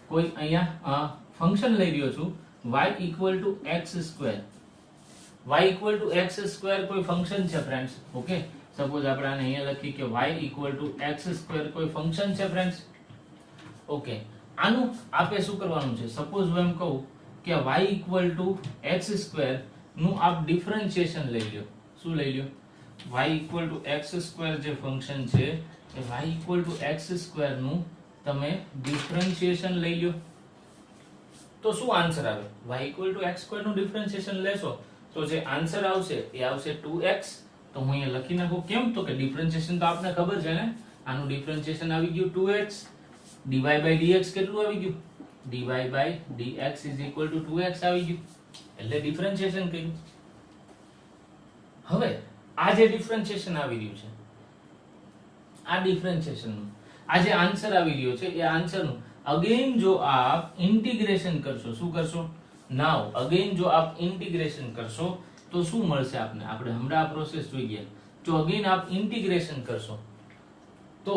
કોઈ અહીંયા ફંક્શન લઈ રહ્યો છું y = x². y = x² કોઈ ફંક્શન છે ફ્રેન્ડ્સ. ઓકે, સપોઝ આપણે આને અહીંયા લખી કે y = x² કોઈ ફંક્શન છે ફ્રેન્ડ્સ. ઓકે, આનું આપે શું કરવાનું છે, સપોઝ હું એમ કહું કે y equal to x square નું આપ ડિફરન્શિએશન લઈ લો. શું લઈ લો? y equal to x square જે ફંક્શન છે એ y equal to x square નું તમે ડિફરન્શિએશન લઈ લો. તો શું આન્સર આવે? y equal to x square નું ડિફરન્શિએશન લેશો તો જે આન્સર આવશે એ આવશે 2x. તો હું અહીંયા લખી નાખું. કેમ? તો કે ડિફરન્શિએશન તો આપને ખબર છે ને, આનું ડિફરન્શિએશન આવી ગયું 2x. dy by dx કેટલું આવી ગયું? dy by dx is equal to 2x આવી ગયું. એટલે ડિફરન્શિએશન કર્યું. હવે આ જે ડિફરન્શિએશન આવી રહ્યું છે, આ ડિફરન્શિએશન નું આ જે આન્સર આવી રહ્યો છે એ આન્સર નું અગેન જો આપ ઇન્ટિગ્રેશન કરશો, શું કરશો? નાઉ અગેન જો આપ ઇન્ટિગ્રેશન કરશો તો શું મળશે આપને? આપણે હમણાં આ પ્રોસેસ જોઈ ગયા. જો અગેન આપ ઇન્ટિગ્રેશન કરશો તો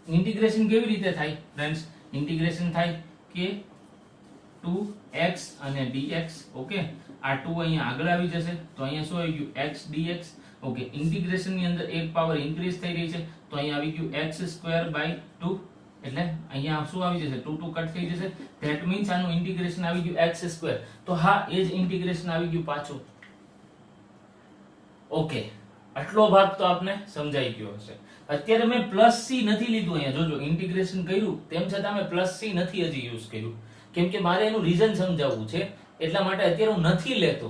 ઇન્ટિગ્રેશન કેવી રીતે થાય ફ્રેન્ડ્સ? ઇન્ટિગ્રેશન થાય કે 2x અને dx. ઓકે, આ 2 અહીંયા આગળ આવી જશે તો અહીંયા શું આવી ગયું? x dx. ઓકે, ઇન્ટિગ્રેશન ની અંદર એક પાવર ઇન્ક્રીઝ થઈ રહી છે તો અહીંયા આવી ગયું x સ્ક્વેર બાય 2. એટલે અહીંયા શું આવી જશે? 2 2 કટ થઈ જશે. ધેટ મીન્સ આનું ઇન્ટિગ્રેશન આવી ગયું x સ્ક્વેર. તો હા, એ જ ઇન્ટિગ્રેશન આવી ગયું પાછું. ઓકે, આટલો ભાગ તો આપને સમજાઈ ગયો હશે. અત્યારે મેં પ્લસ c નથી લીધું. અહીંયા જોજો, ઇન્ટિગ્રેશન કર્યું તેમ છતાં મેં પ્લસ c નથી હજી યુઝ કર્યું, કેમ કે મારે એનું રીઝન સમજાવવું છે. એટલા માટે અત્યારે હું નથી લેતો.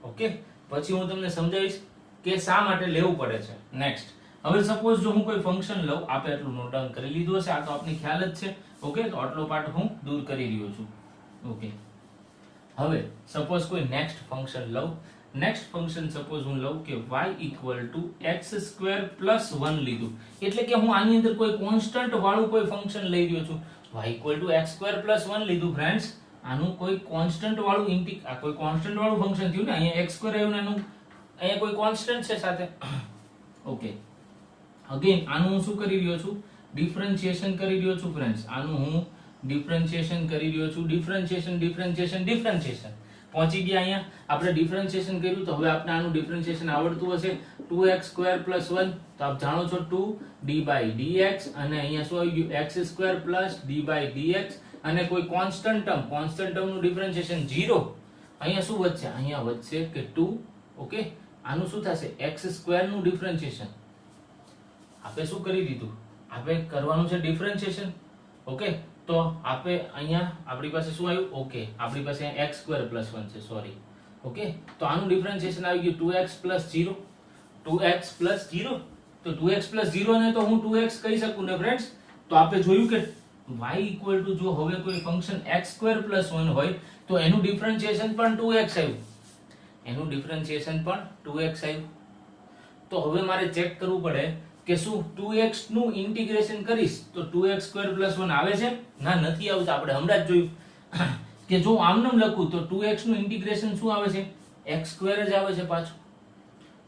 ઓકે, પછી હું તમને સમજાવીશ કે શા માટે લેવું પડે છે. નેક્સ્ટ, હવે સપોઝ જો હું કોઈ ફંક્શન લઉં, આપે એટલું નોટ ડાઉન કરી લીધું હશે, આ તો આપને ખ્યાલ જ છે. ઓકે, તો આટલો પાર્ટ હું દૂર કરી રહ્યો છું. ઓકે, હવે સપોઝ કોઈ નેક્સ્ટ ફંક્શન લઉં. નેક્સ્ટ ફંક્શન સપોઝ હું લઉં કે y equal to x square plus 1 લીધું. એટલે કે હું આની અંદર કોઈ કોન્સ્ટન્ટ વાળું કોઈ ફંક્શન લઈ રહ્યો છું. y equal to x square plus 1 લીધું ફ્રેન્ડ્સ. આનું કોઈ કોન્સ્ટન્ટ વાળું આ કોઈ કોન્સ્ટન્ટ વાળું ફંક્શન થયું ને. અહીંયા x સ્ક્વેર આવ્યું ને એનું અહીંયા કોઈ કોન્સ્ટન્ટ છે સાથે. ઓકે, અગેન આનું હું શું કરી રહ્યો છું? ડિફરન્શિએશન કરી રહ્યો છું ફ્રેન્ડ્સ. આનું હું ડિફરન્શિએશન કરી રહ્યો છું. ડિફરન્શિએશન પહોંચી ગયા. અહીંયા આપણે ડિફરન્શિએશન કર્યું તો હવે આપણે આનું ડિફરન્શિએશન આવડતું હશે. 2x સ્ક્વેર પ્લસ 1 તો આપ જાણો છો 2 d by dx, અને અહીંયા શું આવી ગયું? x square plus d by dx, અને કોઈ કોન્સ્ટન્ટ ટર્મ નું ડિફરન્શિએશન 0. અહીંયા શું વધશે? અહીંયા વધશે કે 2. ઓકે, આનું શું થશે? x સ્ક્વેર નું ડિફરન્શિએશન. આપણે શું કરી દીધું? આપણે કરવાનું છે ડિફરન્શિએશન. ઓકે, તો આપણે અહીંયા આપણી પાસે શું આવ્યું? ઓકે, આપણી પાસે અહીંયા x સ્ક્વેર પ્લસ 1 છે, સોરી. ઓકે, તો આનું ડિફરન્શિએશન આવી ગયું 2x પ્લસ 0. 2x પ્લસ 0, તો 2x પ્લસ 0 ને તો હું 2x કહી શકું ને ફ્રેન્ડ્સ. તો આપણે જોયું કે y ઇક્વલ ટુ જો હવે કોઈ ફંક્શન x સ્ક્વેર પ્લસ 1 હોય તો એનું ડિફરન્શિએશન પણ 2x આવ્યું. એનું ડિફરન્શિએશન પણ 2x આવ્યું. તો હવે મારે ચેક કરવું પડે કે શું 2x નું ઇન્ટિગ્રેશન કરીશ તો 2x સ્ક્વેર પ્લસ 1 આવે છે? ના, નથી આવતું. આપણે હમણાં જ જોયું કે જો આમનામ લખું તો 2x નું ઇન્ટિગ્રેશન શું આવે છે? x સ્ક્વેર જ આવે છે પાછું.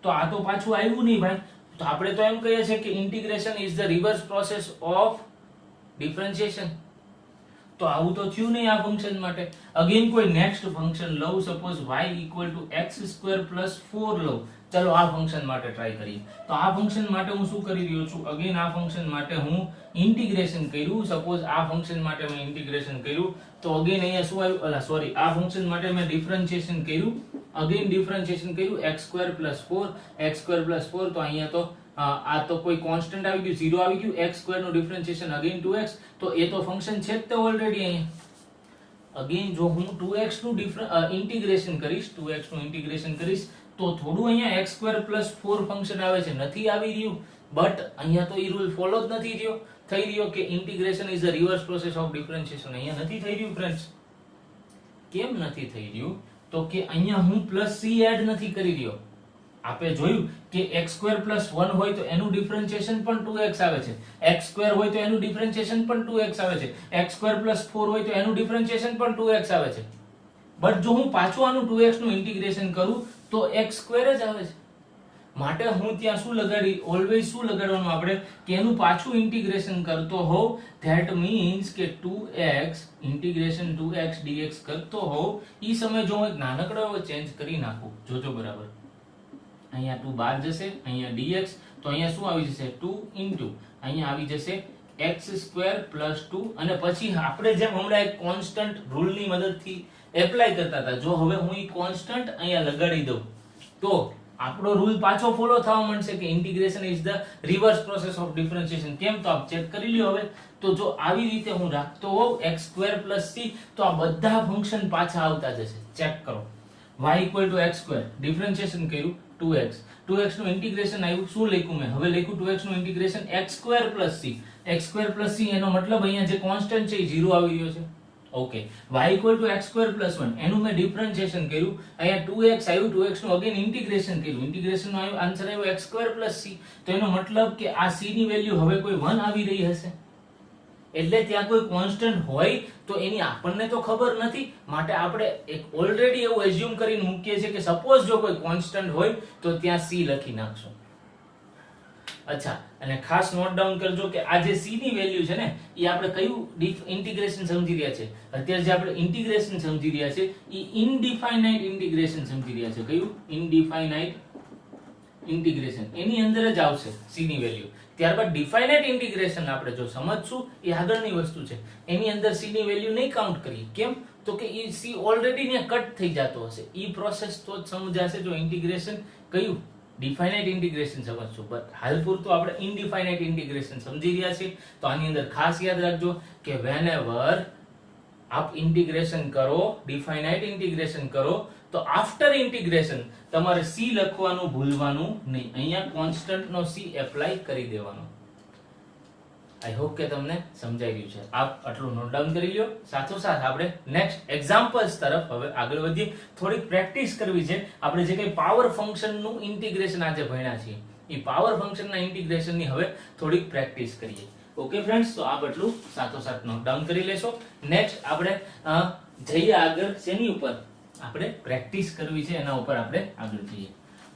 તો આ તો પાછું આવ્યું નહીં ભાઈ. તો આપણે તો એમ કહીએ છીએ કે integration is the reverse process of differentiation. તો આવું તો થયું નહીં આ ફંક્શન માટે. અગેન કોઈ નેક્સ્ટ ફંક્શન લઉં, suppose y equal to x square plus 4 લઉં. ચલો આ ફંક્શન માટે ટ્રાય કરીએ. તો આ ફંક્શન માટે હું શું કરી રહ્યો છું? અગેન આ ફંક્શન માટે હું ઇન્ટિગ્રેશન કર્યું. સપોઝ આ ફંક્શન માટે મેં ઇન્ટિગ્રેશન કર્યું તો અગેન અહીંયા શું આવ્યું? સોરી, આ ફંક્શન માટે મેં ડિફરન્શિએશન કર્યું. અગેન ડિફરન્શિએશન કર્યું x સ્ક્વેર પ્લસ 4. તો અહીંયા તો આ તો કોઈ કોન્સ્ટન્ટ આવી ગયું, 0 આવી ગયું. x સ્ક્વેર નું ડિફરન્શિએશન અગેન 2x. તો એ તો ફંક્શન છે જ તે ઓલરેડી. અહીંયા અગેન જો હું 2x નું ઇન્ટિગ્રેશન કરીશ, તો થોડું અહીંયા x સ્ક્વેર પ્લસ 4 ફંક્શન આવે છે, નથી આવી રહ્યું. બટ અહીંયા તો ઈ રૂલ ફોલો જ નથી થઈ રહ્યો કે integration is the reverse process of differentiation. અહીંયા નથી થઈ રહ્યું ફ્રેન્ડ્સ. કેમ નથી થઈ રહ્યું? તો કે અહીંયા હું પ્લસ c એડ નથી કરી રહ્યો. આપણે જોયું કે x સ્ક્વેર પ્લસ 1 હોય તો એનું ડિફરન્શિએશન પણ 2x આવે છે. x સ્ક્વેર હોય તો એનું ડિફરન્શિએશન પણ 2x આવે છે. x સ્ક્વેર પ્લસ 4 હોય તો એનું ડિફરન્શિએશન પણ 2x આવે છે. બટ જો હું પાછું આનું 2x નું ઇન્ટિગ્રેશન કરું તો x સ્ક્વેર જ આવે છે. માટે હું ત્યાં શું ઓલવેઝ શું લગાડવાનું આપણે કે એનું પાછું ઇન્ટિગ્રેશન કરતો હોવ. ધેટ મીન્સ કે 2x ઇન્ટિગ્રેશન 2x dx કરતો હોવ ઈ સમય જો હું એક નાનકડો એવો ચેન્જ કરી નાખું, જોજો બરાબર. અહીંયા 2 બહાર જશે, અહીંયા dx, તો અહીંયા શું આવી જશે? 2 ઇન્ટુ અહીંયા આવી જશે x સ્ક્વેર પ્લસ 2. અને પછી આપણે જેમ હમણાં એક કોન્સ્ટન્ટ રૂલની મદદથી એપ્લાય કરતા હતા. જો હવે હું ઈ કોન્સ્ટન્ટ અહીંયા લગાડી દઉં તો આપણો રૂલ પાછો ફોલો થવા માંડશે કે integration is the reverse process of differentiation. કેમ? તો આપ ચેક કરી લ્યો હવે. તો જો આવી રીતે હું રાખતો હોઉં x² + c તો આ બધા ફંક્શન પાછા આવતા જશે. ચેક કરો. y = x², ડિફરન્શિએશન કર્યું 2x, 2x નું ઇન્ટિગ્રેશન આવ્યું. શું લખ્યું મેં? હવે લખ્યું 2x નું integration x² + c, x² + c એનો મતલબ અહીંયા જે કોન્સ્ટન્ટ છે એ 0 આવી રહ્યો છે. ઓકે, y = x² + 1 એનું મેં ડિફરન્શિએશન કર્યું. અહીંયા 2x આવ્યું, 2x નું અગેન ઇન્ટિગ્રેશન કર્યું, ઇન્ટિગ્રેશન નો આન્સર આવ્યો x² + c. તો એનો મતલબ કે આ c ની વેલ્યુ હવે કોઈ 1 આવી રહી હશે. એટલે ત્યાં કોઈ કોન્સ્ટન્ટ હોય તો એની આપણને તો ખબર નથી, માટે આપણે એક ઓલરેડી એવું એઝ્યુમ કરીને મૂકીએ છીએ કે સપોઝ જો કોઈ કોન્સ્ટન્ટ હોય તો ત્યાં c લખી નાખશો. અચ્છા, અને ખાસ નોટ ડાઉન કરજો કે આ જે c ની વેલ્યુ છે ને એ આપણે કયું ઇન્ટિગ્રેશન સમજી રહ્યા છે? અત્યારે જે આપણે ઇન્ટિગ્રેશન સમજી રહ્યા છે એ ઇનડિફાઇનાઇટ ઇન્ટિગ્રેશન સમજી રહ્યા છે. કયું? ઇનડિફાઇનાઇટ ઇન્ટિગ્રેશન. એની અંદર જ આવશે c ની વેલ્યુ. ત્યારબાદ ડિફાઇનાઇટ ઇન્ટિગ્રેશન આપણે જો સમજશું એ આગળની વસ્તુ છે. એની અંદર c ની વેલ્યુ નહીં કાઉન્ટ કરીએ. કેમ? તો કે એ c ઓલરેડી ને કટ થઈ જતો હશે. ઈ પ્રોસેસ તો જ સમજાશે જો ઇન્ટિગ્રેશન કયું ડિફાઇનાઇટ ઇન્ટિગ્રેશન સમજશું. બટ હાલ પૂરતું આપણે ઇનડિફાઇનાઇટ ઇન્ટિગ્રેશન સમજી રહ્યા છીએ. તો આની અંદર ખાસ યાદ રાખજો કે વેનએવર આપ ઇન્ટિગ્રેશન કરો, ડિફાઇનાઇટ ઇન્ટિગ્રેશન કરો, તો આફ્ટર ઇન્ટિગ્રેશન તમારે c લખવાનું ભૂલવાનું નહીં. અહીંયા કોન્સ્ટન્ટ નો c એપ્લાય કરી દેવાનો. આઈ હોપ કે તમને સમજાઈ ગયું છે. આપ આટલું નોટ ડાઉન કરી લ્યો. સાથોસાથ આપણે નેક્સ્ટ એક્ઝામ્પલ્સ તરફ હવે આગળ વધીએ. થોડીક પ્રેક્ટિસ કરવી છે. આપણે જે કંઈ પાવર ફંક્શન નું ઇન્ટિગ્રેશન આજે ભણ્યા છીએ એ પાવર ફંક્શન ના ઇન્ટિગ્રેશન ની હવે થોડીક પ્રેક્ટિસ કરીએ. ઓકે ફ્રેન્ડ્સ, તો આપ આટલું સાથોસાથ નોટ ડાઉન કરી લેશો. નેક્સ્ટ આપણે જઈએ આગળ. શેની ઉપર આપણે પ્રેક્ટિસ કરવી છે એના ઉપર આપણે આગળ જઈએ.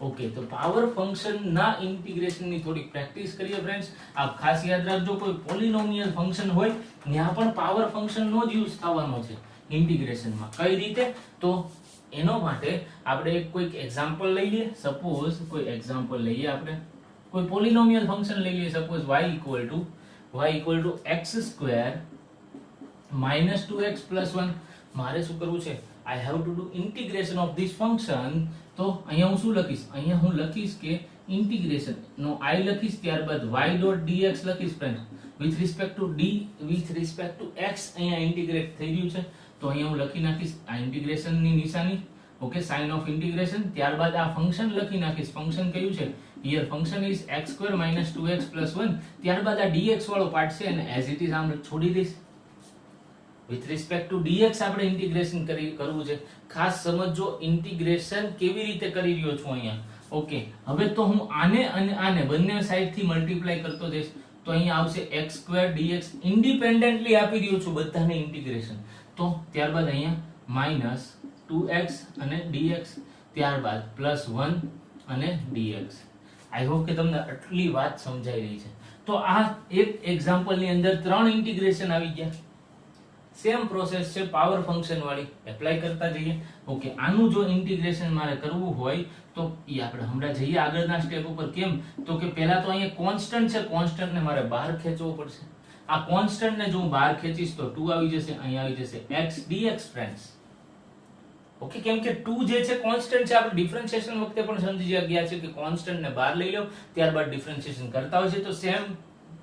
ઓકે, તો પાવર ફંક્શન ના ઇન્ટિગ્રેશન ની થોડી પ્રેક્ટિસ કરીએ ફ્રેન્ડ્સ. આપ ખાસ યાદ રાખજો કોઈ પોલિનોમિયલ ફંક્શન હોય ત્યાં પણ પાવર ફંક્શન નો જ યુઝ થવાનો છે ઇન્ટિગ્રેશનમાં. કઈ રીતે? તો એનો માટે આપણે કોઈક એક્ઝામ્પલ લઈ લઈએ. સપોઝ કોઈ એક્ઝામ્પલ લઈએ, આપણે કોઈ પોલિનોમિયલ ફંક્શન લઈ લઈએ. Suppose y = x² - 2x + 1. મારે શું કરવું છે? I have to do integration of this function. તો અહીંયા હું શું લખીશ? અહીંયા હું લખીશ કે integration નો I લખીશ, ત્યારબાદ y.dx લખીશ friend. with respect to x અહીંયા ઇન્ટિગ્રેટ થઈ રહ્યું છે તો અહીંયા હું લખી નાખીશ આ ઇન્ટિગ્રેશન ની નિશાની. Okay, sign of integration. ત્યારબાદ આ ફંક્શન લખી નાખીશ. ફંક્શન કયું છે? Here function is x² - 2x + 1. ત્યારબાદ આ dx વાળો પાર્ટ છે અને એઝ ઇટ ઇઝ આમ છોડી દઈશ. વિથ રિસ્પેક્ટ ટુ dx આપણે ઇન્ટિગ્રેશન કરવું છે. ખાસ સમજો ઇન્ટિગ્રેશન કેવી રીતે કરી રહ્યો છું અહીંયા. ઓકે, હવે તો હું આને અને આને બંને સાઈડ થી મલ્ટીપ્લાય કરતો જઈશ તો અહીંયા આવશે x² dx. ઇન્ડિપેન્ડન્ટલી આપી રહ્યો છું બધાને ઇન્ટિગ્રેશન. તો ત્યારબાદ અહીંયા -2x અને dx, ત્યારબાદ +1 અને dx. આઈ હોપ કે તમને આટલી વાત સમજાઈ રહી છે. તો આ એક એક્ઝામ્પલ ની અંદર 3 ઇન્ટિગ્રેશન આવી ગયા. સેમ પ્રોસેસ છે પાવર ફંક્શન વાળી. એપ્લાય કરતા જઈએ. ઓકે, આનું જો ઇન્ટિગ્રેશન મારે કરવું હોય તો ઈ આપણે હમણાં જઈએ આગળના સ્ટેપ ઉપર. કેમ? તો કે પહેલા તો અહીંયા કોન્સ્ટન્ટ છે, કોન્સ્ટન્ટ ને મારે બહાર ખેંચવો પડશે. આ કોન્સ્ટન્ટ ને જો હું બહાર ખેંચીશ તો 2 આવી જશે, અહીંયા આવી જશે x dx ફ્રેન્ડ્સ. ઓકે, કેમ કે 2 જે છે કોન્સ્ટન્ટ છે. આપણે ડિફરન્શિએશન વખતે પણ સમજી ગયા છે કે કોન્સ્ટન્ટ ને બહાર લઈ લો ત્યારબાદ ડિફરન્શિએશન કરતા હોય છે. તો સેમ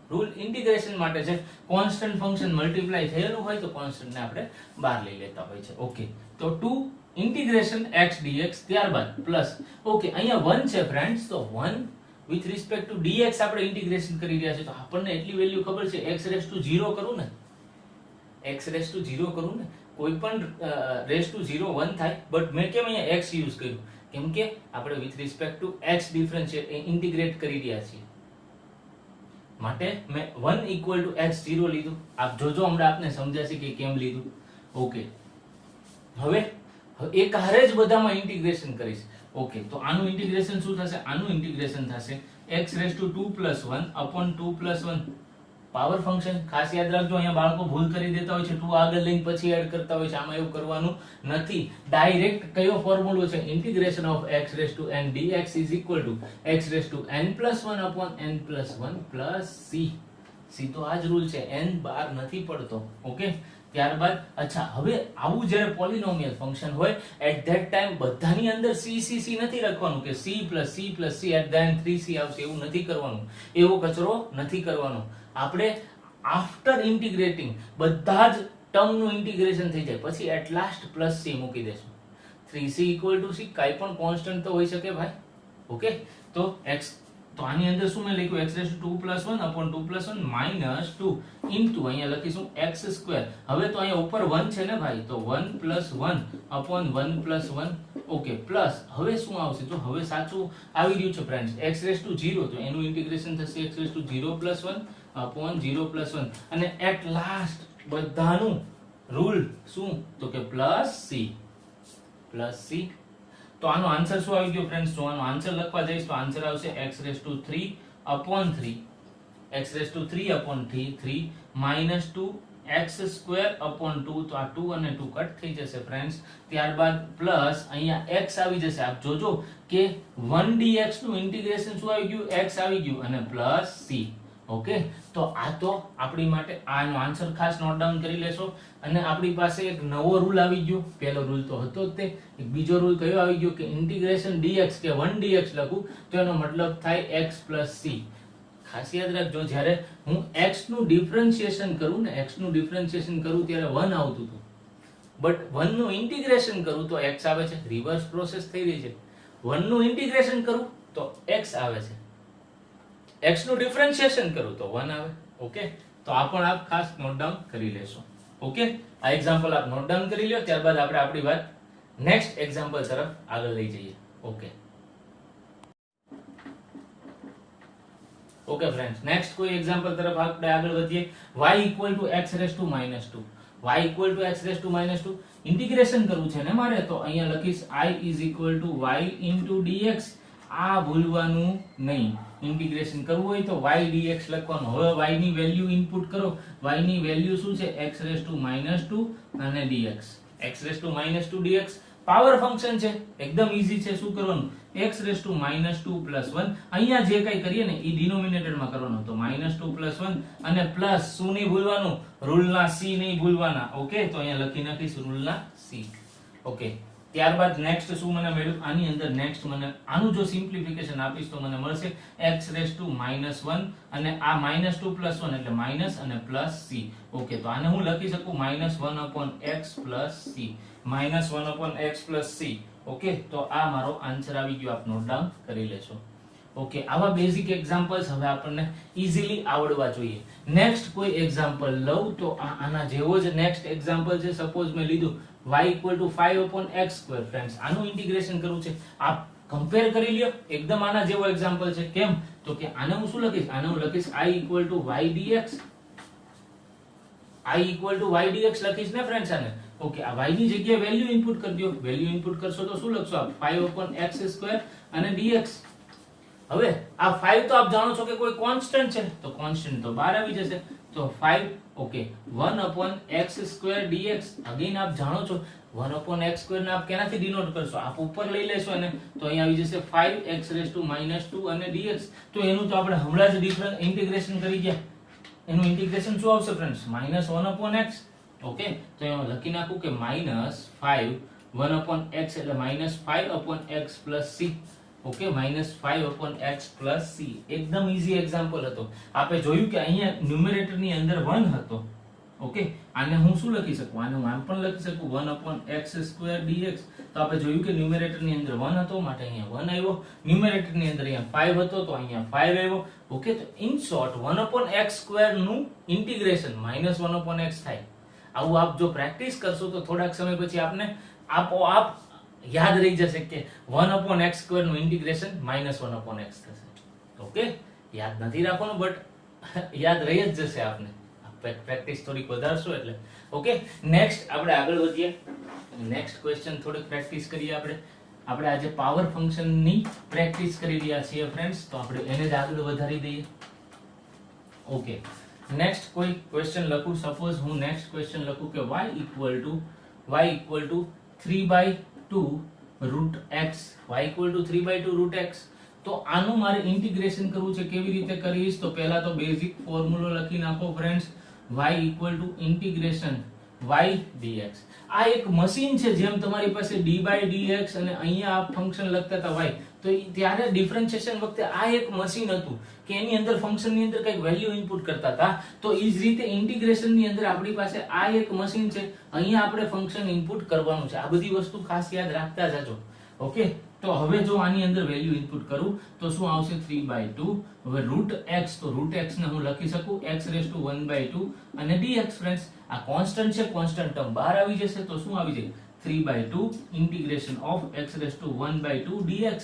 રૂલ ઇન્ટિગ્રેશન માટે છે. કોન્સ્ટન્ટ ફંક્શન મલ્ટીપ્લાય થયેલું હોય તો કોન્સ્ટન્ટ ને આપણે બહાર લઈ લેતા હોય છે. ઓકે, તો 2 ઇન્ટિગ્રેશન x dx, ત્યારબાદ પ્લસ. ઓકે, અહીંયા 1 છે ફ્રેન્ડ્સ. તો 1 વિથ રિસ્પેક્ટ ટુ dx આપણે ઇન્ટિગ્રેશન કરી રહ્યા છે. તો આપણને એટલી વેલ્યુ ખબર છે x⁻0 કરું ને, x⁻0 કરું ને, કોઈ પણ ⁻0 1 થાય. બટ મેં કેમ અહીંયા x યુઝ કર્યું? કેમ કે આપણે with respect to x differentiate integrate કરી રહ્યા છીએ માટે મેં 1 = x0 લીધું. આપ જોજો હમણાં આપને સમજાશે કે કેમ લીધું. ઓકે, હવે એક હારે જ બધામાં ઇન્ટિગ્રેશન કરીશ. ઓકે, તો આનું ઇન્ટિગ્રેશન શું થશે? આનું ઇન્ટિગ્રેશન થશે x⁻2 + 1 / 2 + 1. પાવર ફંક્શન ખાસ યાદ રાખજો. અહીંયા બાળકો ભૂલ કરી દેતા હોય છે, 2 આગળ લઈને પછી એડ કરતા હોય છે. આમાં એવું કરવાનું નથી. ડાયરેક્ટ કયો ફોર્મ્યુલો છે? Integration of x⁻n dx = xn + 1 / n + 1 + c. c તો આ જ રૂલ છે, n બહાર નથી પડતો. ઓકે, ત્યારબાદ અચ્છા હવે આવું જ્યારે પોલિનોમિયલ ફંક્શન હોય એટ ધેટ ટાઈમ બધાની અંદર c c c નથી લખવાનું કે c + c at the end 3c આવશે, એવું નથી કરવાનું, એવો કચરો નથી કરવાનો. આપણે આફ્ટર ઇન્ટિગ્રેટિંગ બધા જ ટર્મ નું ઇન્ટિગ્રેશન થઈ જાય પછી એટ લાસ્ટ +c મૂકી દેશું. 3c = c, કાઈ પણ કોન્સ્ટન્ટ તો હોઈ શકે ભાઈ. ઓકે, તો x તો આની અંદર શું મેં લખ્યું x2 + 1 / 2 + 1 - 2 ઇન્ટુ અહીંયા લખીશું x². હવે તો અહીંયા ઉપર 1 છે ને ભાઈ, તો 1 + 1 / 1 + 1. ઓકે, પ્લસ હવે શું આવશે? જો હવે સાચું આવી રહ્યું છે ફ્રેન્ડ્સ, x0 તો એનું ઇન્ટિગ્રેશન થશે x0 + 1 / 0 + 1 અને એટ લાસ્ટ બધાનું રૂલ શું? તો કે +c. તો આનો આન્સર શું આવી ગયો ફ્રેન્ડ્સ? જો આનો આન્સર લખવા જઈશ તો આન્સર આવશે x3 / 3 x3 / 3 -2 x² / 2. તો આ 2 અને 2 કટ થઈ જશે ફ્રેન્ડ્સ. ત્યારબાદ પ્લસ અહીંયા x આવી જશે. આપ જોજો કે 1dx નું ઇન્ટિગ્રેશન શું આવી ગયું? x આવી ગયું અને +c. ઓકે, તો આ તો આપણી માટે આનો આન્સર ખાસ નોટ ડાઉન કરી લેશો. અને આપણી પાસે એક નવો રૂલ આવી ગયો. પહેલો રૂલ તો હતો જ તે, એક બીજો રૂલ કયો આવી ગયો કે ઇન્ટિગ્રેશન dx કે 1dx લખું તો એનો મતલબ થાય x + c. ખાસ યાદ રાખજો, જ્યારે હું x નું ડિફરન્શિએશન કરું ને, x નું ડિફરન્શિએશન કરું ત્યારે 1 આવતું હતું, બટ 1 નું ઇન્ટિગ્રેશન કરું તો x આવે છે. રિવર્સ પ્રોસેસ થઈ રહી છે. 1 નું ઇન્ટિગ્રેશન કરું તો x આવે છે, x નું ડિફરન્શિએશન કરું તો 1 આવે. ઓકે, તો આ પણ આપ ખાસ નોટ ડાઉન કરી લેશો. ઓકે, આ એક્ઝામ્પલ આપ નોટ ડાઉન કરી લ્યો. ત્યારબાદ આપણે આપણી વાત નેક્સ્ટ એક્ઝામ્પલ તરફ આગળ લઈ જઈએ. ઓકે ફ્રેન્ડ્સ, નેક્સ્ટ કોઈ એક્ઝામ્પલ તરફ આપણે આગળ વધીએ. y = x⁻². y = x⁻². Integration કરવું છે ને મારે, તો અહીંયા લખીશ I = y * dx. આ ભૂલવાનું નહીં. ઇન્ટિગ્રેશન કરવું હોય તો y dx લખવાનું. હવે y ની વેલ્યુ ઇનપુટ કરો. y ની વેલ્યુ શું છે? x⁻² અને dx. x⁻² dx power function છે, એકદમ ઈઝી છે. શું કરવાનું? x⁻² + 1. અહીંયા જે કઈ કરીએ ને એ ડિનોમિનેટર માં કરવાનું. તો -2 + 1 અને પ્લસ શું નહીં ભૂલવાનું? રૂલના c નહીં ભૂલવાના. ઓકે, તો અહીંયા લખી નાખીશ રૂલના c. ઓકે, ત્યારબાદ નેક્સ્ટ શું મને મળ્યું? આની અંદર નેક્સ્ટ મને આનું જો સિમ્પ્લિફિકેશન આપીશ તો મને મળશે x⁻1 અને આ -2 + 1 એટલે માઈનસ અને +c. ઓકે, તો આને હું લખી શકું -1/x + c. -1/x + c. Okay, તો આ મારો આન્સર આવી ગયો. આપ નોટ ડાઉન કરી લેશો. ઓકે, આવા બેઝિક એક્ઝામ્પલ્સ હવે આપણને ઈઝીલી આવડવા જોઈએ. નેક્સ્ટ કોઈ એક્ઝામ્પલ લઉં તો આના જેવો જ નેક્સ્ટ એક્ઝામ્પલ છે. સપોઝ મેં લીધું y = 5/x². ફ્રેન્ડ્સ, આનું ઇન્ટિગ્રેશન કરવું છે. આપ કમ્પેર કરી લ્યો. એકદમ આના જેવો એક્ઝામ્પલ છે. કેમ? તો કે આને હું શું લખીશ? આને હું લખીશ I = y dx. I = y dx લખીશ ને ફ્રેન્ડ્સ આને. ઓકે, આ y ની જગ્યાએ વેલ્યુ ઇનપુટ કરી દો. વેલ્યુ ઇનપુટ કરશો તો શું લખશો આપ? 5/x² અને dx. હવે આ 5 તો આપ જાણો છો કે કોઈ કોન્સ્ટન્ટ છે, તો કોન્સ્ટન્ટ તો બહાર આવી જશે. તો 5 ઓકે 1/x² dx. અગેન આપ જાણો છો 1/x² ને આપ કેનાથી ડિનોટ કરશો? આપ ઉપર લઈ લેશો અને તો અહીંયા આવી જશે 5x⁻² અને dx. તો એનું તો આપણે હમણાં જ ઇન્ટિગ્રેશન કરી ગયા. એનું ઇન્ટિગ્રેશન શું આવશે ફ્રેન્ડ્સ? -1/x. ઓકે, તો એમાં લખી નાખું કે -5 1/x એટલે -5/x + c. Okay, -5/x + c. એકદમ ઈઝી એક્ઝામ્પલ હતો. આપે જોયું કે અહીંયા ન્યુમેરેટર ની અંદર 1 હતો. ઓકે, આને હું શું લખી શકું? આને હું આમ પણ લખી શકું 1/x² dx. તો આપણે જોયું કે ન્યુમેરેટર ની અંદર 1 હતો માટે અહીંયા 1 આવ્યો. ન્યુમેરેટર ની અંદર અહીંયા 5 હતો તો અહીંયા 5 આવ્યો. ઓકે, તો ઇન શોર્ટ 1/x² નું ઇન્ટિગ્રેશન -1/x થાય. આવું આપ જો પ્રેક્ટિસ કરશો તો થોડાક સમય પછી આપને આપોઆપ યાદ રહી જશે કે 1/x² નું ઇન્ટિગ્રેશન -1/x થશે. ઓકે, યાદ નથી રાખવાનું બટ યાદ રહી જ જશે આપને. પ્રેક્ટિસ થોડીક વધારશો એટલે. ઓકે, નેક્સ્ટ આપણે આગળ વધીએ. નેક્સ્ટ ક્વેશ્ચન થોડીક પ્રેક્ટિસ કરીએ આપણે. આપણે આજે પાવર ફંક્શન ની પ્રેક્ટિસ કરી રહ્યા છીએ ફ્રેન્ડ્સ, તો આપણે એને જ આગળ વધારી દઈએ. ઓકે, નેક્સ્ટ કોઈ ક્વેશ્ચન લખું. સપોઝ હું નેક્સ્ટ ક્વેશ્ચન લખું કે y = 3/2 √x. y = 3/2 √x. તો આનું મારે ઇન્ટિગ્રેશન કરવું છે. કેવી રીતે કરીશ? તો પહેલા તો બેઝિક ફોર્મ્યુલો લખી નાખો ફ્રેન્ડ્સ. y = y dx. આ એક મશીન છે, જેમ તમારી પાસે d by dx અને અહીંયા આ ફંક્શન લખતા હતા y, તો ત્યારે ડિફરન્શિએશન વખતે આ એક મશીન હતું કે એની અંદર ફંક્શન ની અંદર કંઈક વેલ્યુ ઇનપુટ કરતા હતા. તો એ જ રીતે ઇન્ટિગ્રેશન ની અંદર આપણી પાસે આ એક મશીન છે, અહીંયા આપણે ફંક્શન ઇનપુટ કરવાનું છે. આ બધી વસ્તુ ખાસ યાદ રાખતા જાજો. ઓકે, તો હવે જો આની અંદર વેલ્યુ ઇનપુટ કરું તો શું આવશે 3/2. હવે રૂટ x, તો રૂટ x ને હું લખી શકું x⁻1/2 અને dx. ફ્રેન્ડ્સ, આ કોન્સ્ટન્ટ છે, કોન્સ્ટન્ટ ટર્મ બહાર આવી જશે તો શું આવી જાય 3/2 integration of x⁻1/2 dx.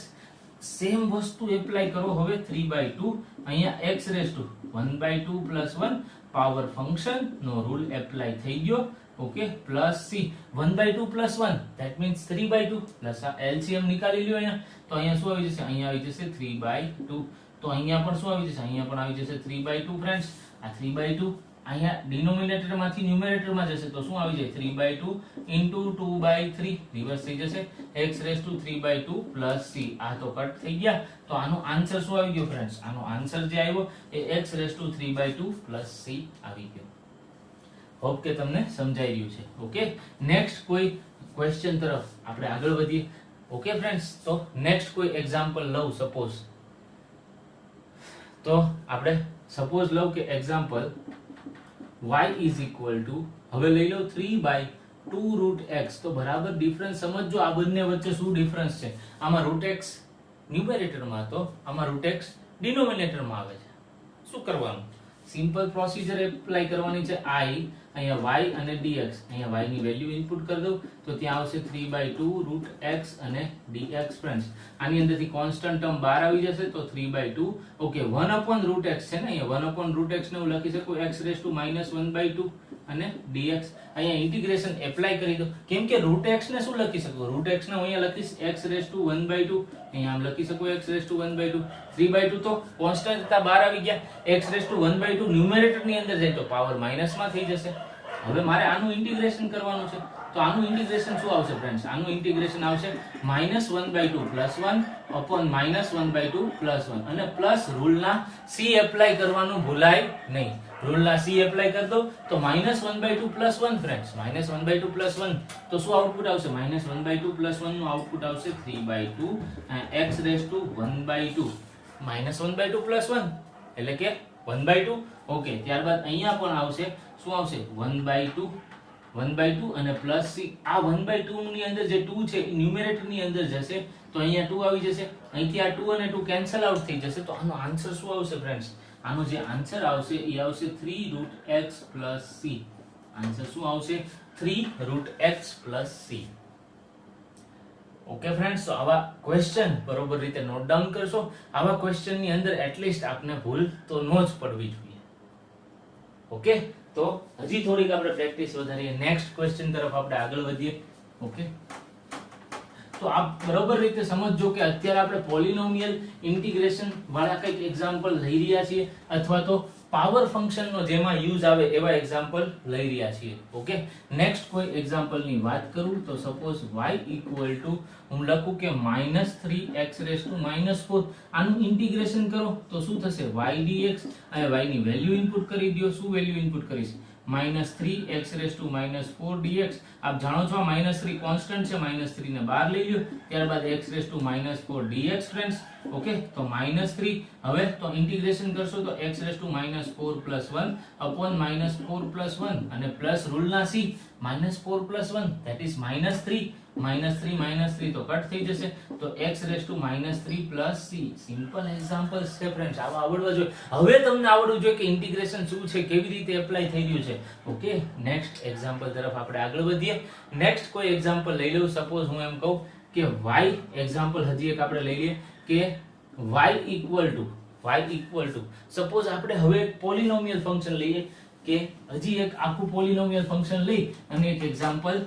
Same વસ્તુ એપ્લાય કરો હવે 3/2 અહીંયા x⁻1/2 + 1 પાવર ફંક્શન નો રૂલ એપ્લાય થઈ ગયો. Okay, plus c 1/2 + 1 that means 3/2 plus આ LCM નિકાળી લ્યો અહીંયા, તો અહીંયા શું આવી જશે, અહીંયા આવી જશે 3/2. તો અહીંયા પણ શું આવી જશે, અહીંયા પણ આવી જશે 3/2. ફ્રેન્ડ્સ, આ 3/2 અહીંયા ડિનોમિનેટર માંથી ન્યુમેરેટર માં જશે તો શું આવી જાય 3/2 * 2/3 રિવર્સ થઈ જશે x⁻3/2 + c. આ તો કટ થઈ ગયા. તો આનો આન્સર શું આવી ગયો ફ્રેન્ડ્સ, આનો આન્સર જે આવ્યો એ x⁻3/2 + c આવી ગયો. હોપ કે તમને સમજાઈ રહ્યું છે. ઓકે, નેક્સ્ટ કોઈ ક્વેશ્ચન તરફ આપણે આગળ વધીએ. ઓકે ફ્રેન્ડ્સ, તો નેક્સ્ટ કોઈ એક્ઝામ્પલ લઉં. સપોઝ તો આપણે સપોઝ લઉં કે એક્ઝામ્પલ y = હવે લઈ લો 3/2 √x. તો બરાબર ડિફરન્સ સમજો, આ બંને વચ્ચે શું ડિફરન્સ છે. આમાં √x ન્યુમેરેટર માં હતો, આમાં √x ડિનોમિનેટર માં આવે છે. શું કરવાનું, સિમ્પલ પ્રોસીજર એપ્લાય કરવાની છે. અહીંયા y અને dx, અહીંયા y ની વેલ્યુ ઇનપુટ કરી દઉં તો ત્યાં આવશે 3/2 √x અને dx. ફ્રેન્ડ્સ, આની અંદરથી કોન્સ્ટન્ટ ટર્મ બહાર આવી જશે તો 3/2. ઓકે, 1/√x છે ને, અહીંયા 1/√x ને હું લખી શકું x⁻1/2 અને dx. અહીંયા ઇન્ટિગ્રેશન એપ્લાય કરી દો, કેમ કે √x ને શું લખી શકું, √x ને હું અહીંયા લખીશ x⁻1/2, અહીંયા આમ લખી શકું x⁻1/2. 3/2 તો કોન્સ્ટન્ટ હતા બહાર આવી ગયા, x⁻1/2 ન્યુમેરેટર ની અંદર જાય તો પાવર માઈનસ માં થઈ જશે. હવે મારે આનું ઇન્ટિગ્રેશન કરવાનું છે, તો આનું ઇન્ટિગ્રેશન શું આવશે ફ્રેન્ડ્સ, આનું ઇન્ટિગ્રેશન આવશે -1/2 + 1 upon -1/2 + 1 અને પ્લસ રૂલના c એપ્લાય કરવાનું ભૂલાય નહીં. રૂલના c એપ્લાય કરી દો તો -1/2 + 1. ફ્રેન્ડ્સ, -1/2 + 1 તો શું આઉટપુટ આવશે, -1/2 + 1 નું આઉટપુટ આવશે 3/2 x⁻1/2 -1/2 + 1 એટલે કે 1/2. ઓકે, ત્યારબાદ અહીંયા પણ આવશે, શું આવશે 1/2 અને પ્લસ c. આ 1/2 ની અંદર જે 2 છે એ ન્યુમેરેટર ની અંદર જશે તો અહીંયા 2 આવી જશે, અહીંથી આ 2 અને 2 કેન્સલ આઉટ થઈ જશે. તો આનો આન્સર શું આવશે ફ્રેન્ડ્સ, આનો જે આન્સર આવશે એ આવશે 3√x + c. આન્સર શું આવશે 3√x + c. ઓકે ફ્રેન્ડ્સ, તો આવા ક્વેશ્ચન બરોબર રીતે નોટ ડાઉન કરશો. આવા ક્વેશ્ચન ની અંદર એટલીસ્ટ આપને ભૂલ તો ન જ પડવી જોઈએ. ઓકે, તો હજી થોડીક આપણે પ્રેક્ટિસ વધારીએ, નેક્સ્ટ ક્વેશ્ચન તરફ આપણે આગળ વધીએ. ઓકે, તો આપ બરોબર રીતે સમજજો કે અત્યારે આપણે પોલિનોમિયલ ઇન્ટિગ્રેશન વાળા કંઈક એક્ઝામ્પલ લઈ રહ્યા છીએ, અથવા તો પાવર ફંક્શન નો જેમાં યુઝ આવે એવા એક્ઝામ્પલ લઈ રહ્યા છીએ. ઓકે, નેક્સ્ટ કોઈ એક્ઝામ્પલ ની વાત કરું તો સપોઝ y = હું લખું કે -3x⁻4. આનું ઇન્ટિગ્રેશન કરો તો શું થશે y dx. અહીંયા y ની વેલ્યુ ઇનપુટ કરી દો. શું વેલ્યુ ઇનપુટ કરીશ, -3x⁻4 dx. આપ જાણો છો -3 કોન્સ્ટન્ટ છે, -3 ને બહાર લઈ લ્યો, ત્યારબાદ x⁻4 dx. ફ્રેન્ડ્સ, ઓકે, તો -3 હવે તો ઇન્ટિગ્રેશન કરશો તો x⁻4 + 1 upon -4 + 1 અને પ્લસ રૂલના c -4 + 1 ધેટ ઇઝ -3. -3 તો કટ થઈ જશે તો x⁻3 + c. સિમ્પલ એક્ઝામ્પલ્સ છે ફ્રેન્ડ્સ, આવા આવડવા જોઈએ. હવે તમને આવડવું જોઈએ કે ઇન્ટિગ્રેશન શું છે, કેવી રીતે એપ્લાય થઈ રહ્યું છે. ઓકે, નેક્સ્ટ એક્ઝામ્પલ તરફ આપણે આગળ વધીએ. નેક્સ્ટ કોઈ એક્ઝામ્પલ લઈ લઉં. સપોઝ હું એમ કહું કે y એક્ઝામ્પલ હજી એક આપણે લઈ લઈએ કે y = સપોઝ આપણે હવે એક પોલિનોમિયલ ફંક્શન લઈએ કે હજી એક આખું પોલિનોમિયલ ફંક્શન લઈ અને એક એક્ઝામ્પલ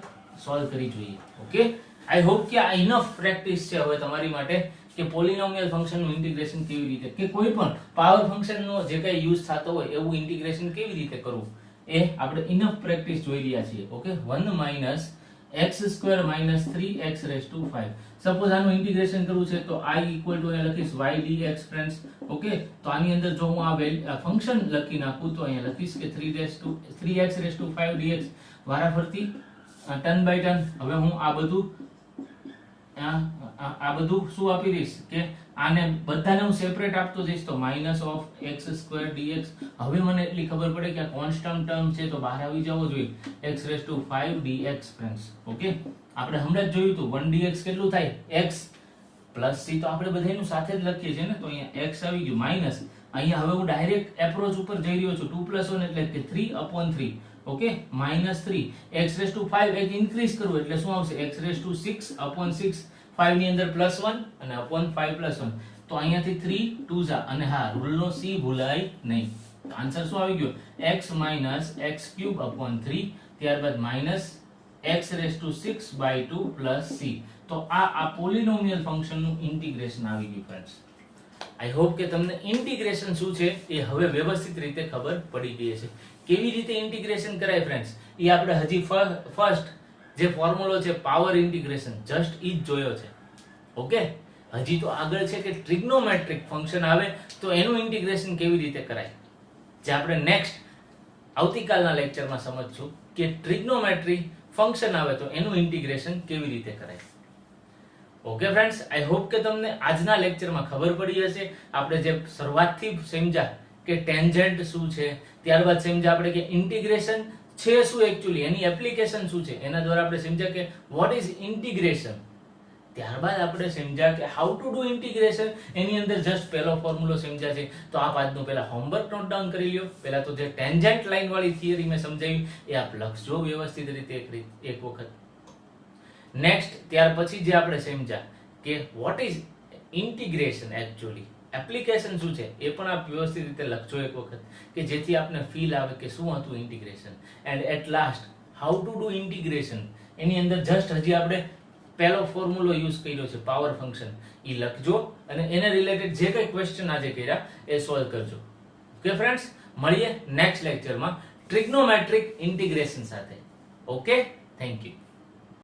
સોલ્વ કરી જોઈએ. ઓકે, આઈ હોપ કે આ ઇનફ પ્રેક્ટિસ છે હવે તમારી માટે કે પોલિનોમિયલ ફંક્શન નું ઇન્ટિગ્રેશન કેવી રીતે, કે કોઈ પણ પાવર ફંક્શન નો જે કઈ યુઝ થતો હોય એવું ઇન્ટિગ્રેશન કેવી રીતે કરવું એ આપણે ઇનફ પ્રેક્ટિસ જોઈ રહ્યા છીએ. Okay, 1 - x² minus 3x raised to 5. Suppose આનું ઇન્ટિગ્રેશન કરવું છે તો I equal to અહીંયા લખીશ y dx ફ્રેન્ડ્સ. ઓકે, તો આની અંદર જો હું આ ફંક્શન લખી નાખું તો અહીંયા લખીશ કે 3x raised to 5 dx વારાફરતી ટર્ન બાય ટર્ન. હવે હું આ બધું શું આપી દઈશ કે આને બધાને હું સેપરેટ આપતો જઈશ તો -x² dx. હવે મને એટલી ખબર પડે કે આ કોન્સ્ટન્ટ ટર્મ છે તો બહાર આવી જવો જોઈએ x raised to 5 dx friends. Okay, આપણે હમણાં જ જોયું હતું 1 dx કેટલું થાય x પ્લસ c, તો આપણે બધાનું સાથે જ લખીએ છીએ ને, તો અહીંયા x આવી ગયું માઈનસ. અહીંયા હવે હું ડાયરેક્ટ એપ્રોચ ઉપર જઈ રહ્યો છું 2 + 1 એટલે કે 3/3. ઓકે, -3 x raised to 5 એક ઇન્ક્રીઝ કરવું એટલે શું આવશે x raised to 6/6. 5 ની અંદર +1 અને /5 +1 તો અહીંયાથી 3 2 જા અને હા રૂલ નો c ભૂલાય નહીં. તો આન્સર શું આવી ગયો x - x³/3 ત્યારબાદ -x raised to 6/2 + c. તો આ પોલિનોમિયલ ફંક્શન નું ઇન્ટિગ્રેશન આવી ગયું ફ્રેન્ડ્સ. આઈ હોપ કે તમને ઇન્ટિગ્રેશન શું છે એ હવે વ્યવસ્થિત રીતે ખબર પડી ગઈ છે. કેવી રીતે ઇન્ટિગ્રેશન કરાય ફ્રેન્ડ્સ એ આપણે હજી ફર્સ્ટ જે ફોર્મ્યુલો છે પાવર ઇન્ટિગ્રેશન જસ્ટ ઈ જ જોયો છે. ઓકે, હજી તો આગળ છે કે ટ્રિગ્નોમેટ્રિક ફંક્શન આવે તો એનું ઇન્ટિગ્રેશન કેવી રીતે કરાય, જે આપણે નેક્સ્ટ આવતીકાલના લેક્ચરમાં સમજશું કે ટ્રિગ્નોમેટ્રી ફંક્શન આવે તો એનું ઇન્ટિગ્રેશન કેવી રીતે કરાય. ઓકે ફ્રેન્ડ્સ, આઈ હોપ કે તમને આજના લેક્ચરમાં ખબર પડી હશે. આપણે જે શરૂઆતથી સમજ્યા કે ટેન્જન્ટ શું છે, ત્યારબાદ સમજ્યા આપણે કે ઇન્ટિગ્રેશન છે શું એક્ચ્યુઅલી, એની એપ્લિકેશન શું છે, એના દ્વારા આપણે સમજ્યા કે વોટ ઇઝ ઇન્ટિગ્રેશન. ત્યારબાદ આપણે સમજ્યા કે હાઉ ટુ ડુ ઇન્ટિગ્રેશન, એની અંદર જસ્ટ પહેલો ફોર્મ્યુલો સમજ્યા છે. તો આપ આજનું પહેલા હોમવર્ક નોટ ડાઉન કરી લ્યો. પહેલા તો જે ટેન્જન્ટ લાઈન વાળી થિયરી મેં સમજાવી એ આપ લખજો વ્યવસ્થિત રીતે એક વખત. નેક્સ્ટ ત્યાર પછી જે આપણે સમજ્યા કે what is integration actually, application શું છે એ પણ આપ વ્યવસ્થિત રીતે લખજો એક વખત કે જેથી આપને ફીલ આવે કે શું હતું integration. And at last how to do integration, એની અંદર જસ્ટ હજી આપણે પહેલો ફોર્મ્યુલો યુઝ કર્યો છે પાવર ફંક્શન, એ લખજો અને એને રિલેટેડ જે કંઈ ક્વેશ્ચન આજે કર્યા એ સોલ્વ કરજો. ઓકે ફ્રેન્ડ્સ, મળીએ નેક્સ્ટ લેક્ચરમાં ટ્રિગ્નોમેટ્રિક ઇન્ટિગ્રેશન સાથે. Okay, thank you.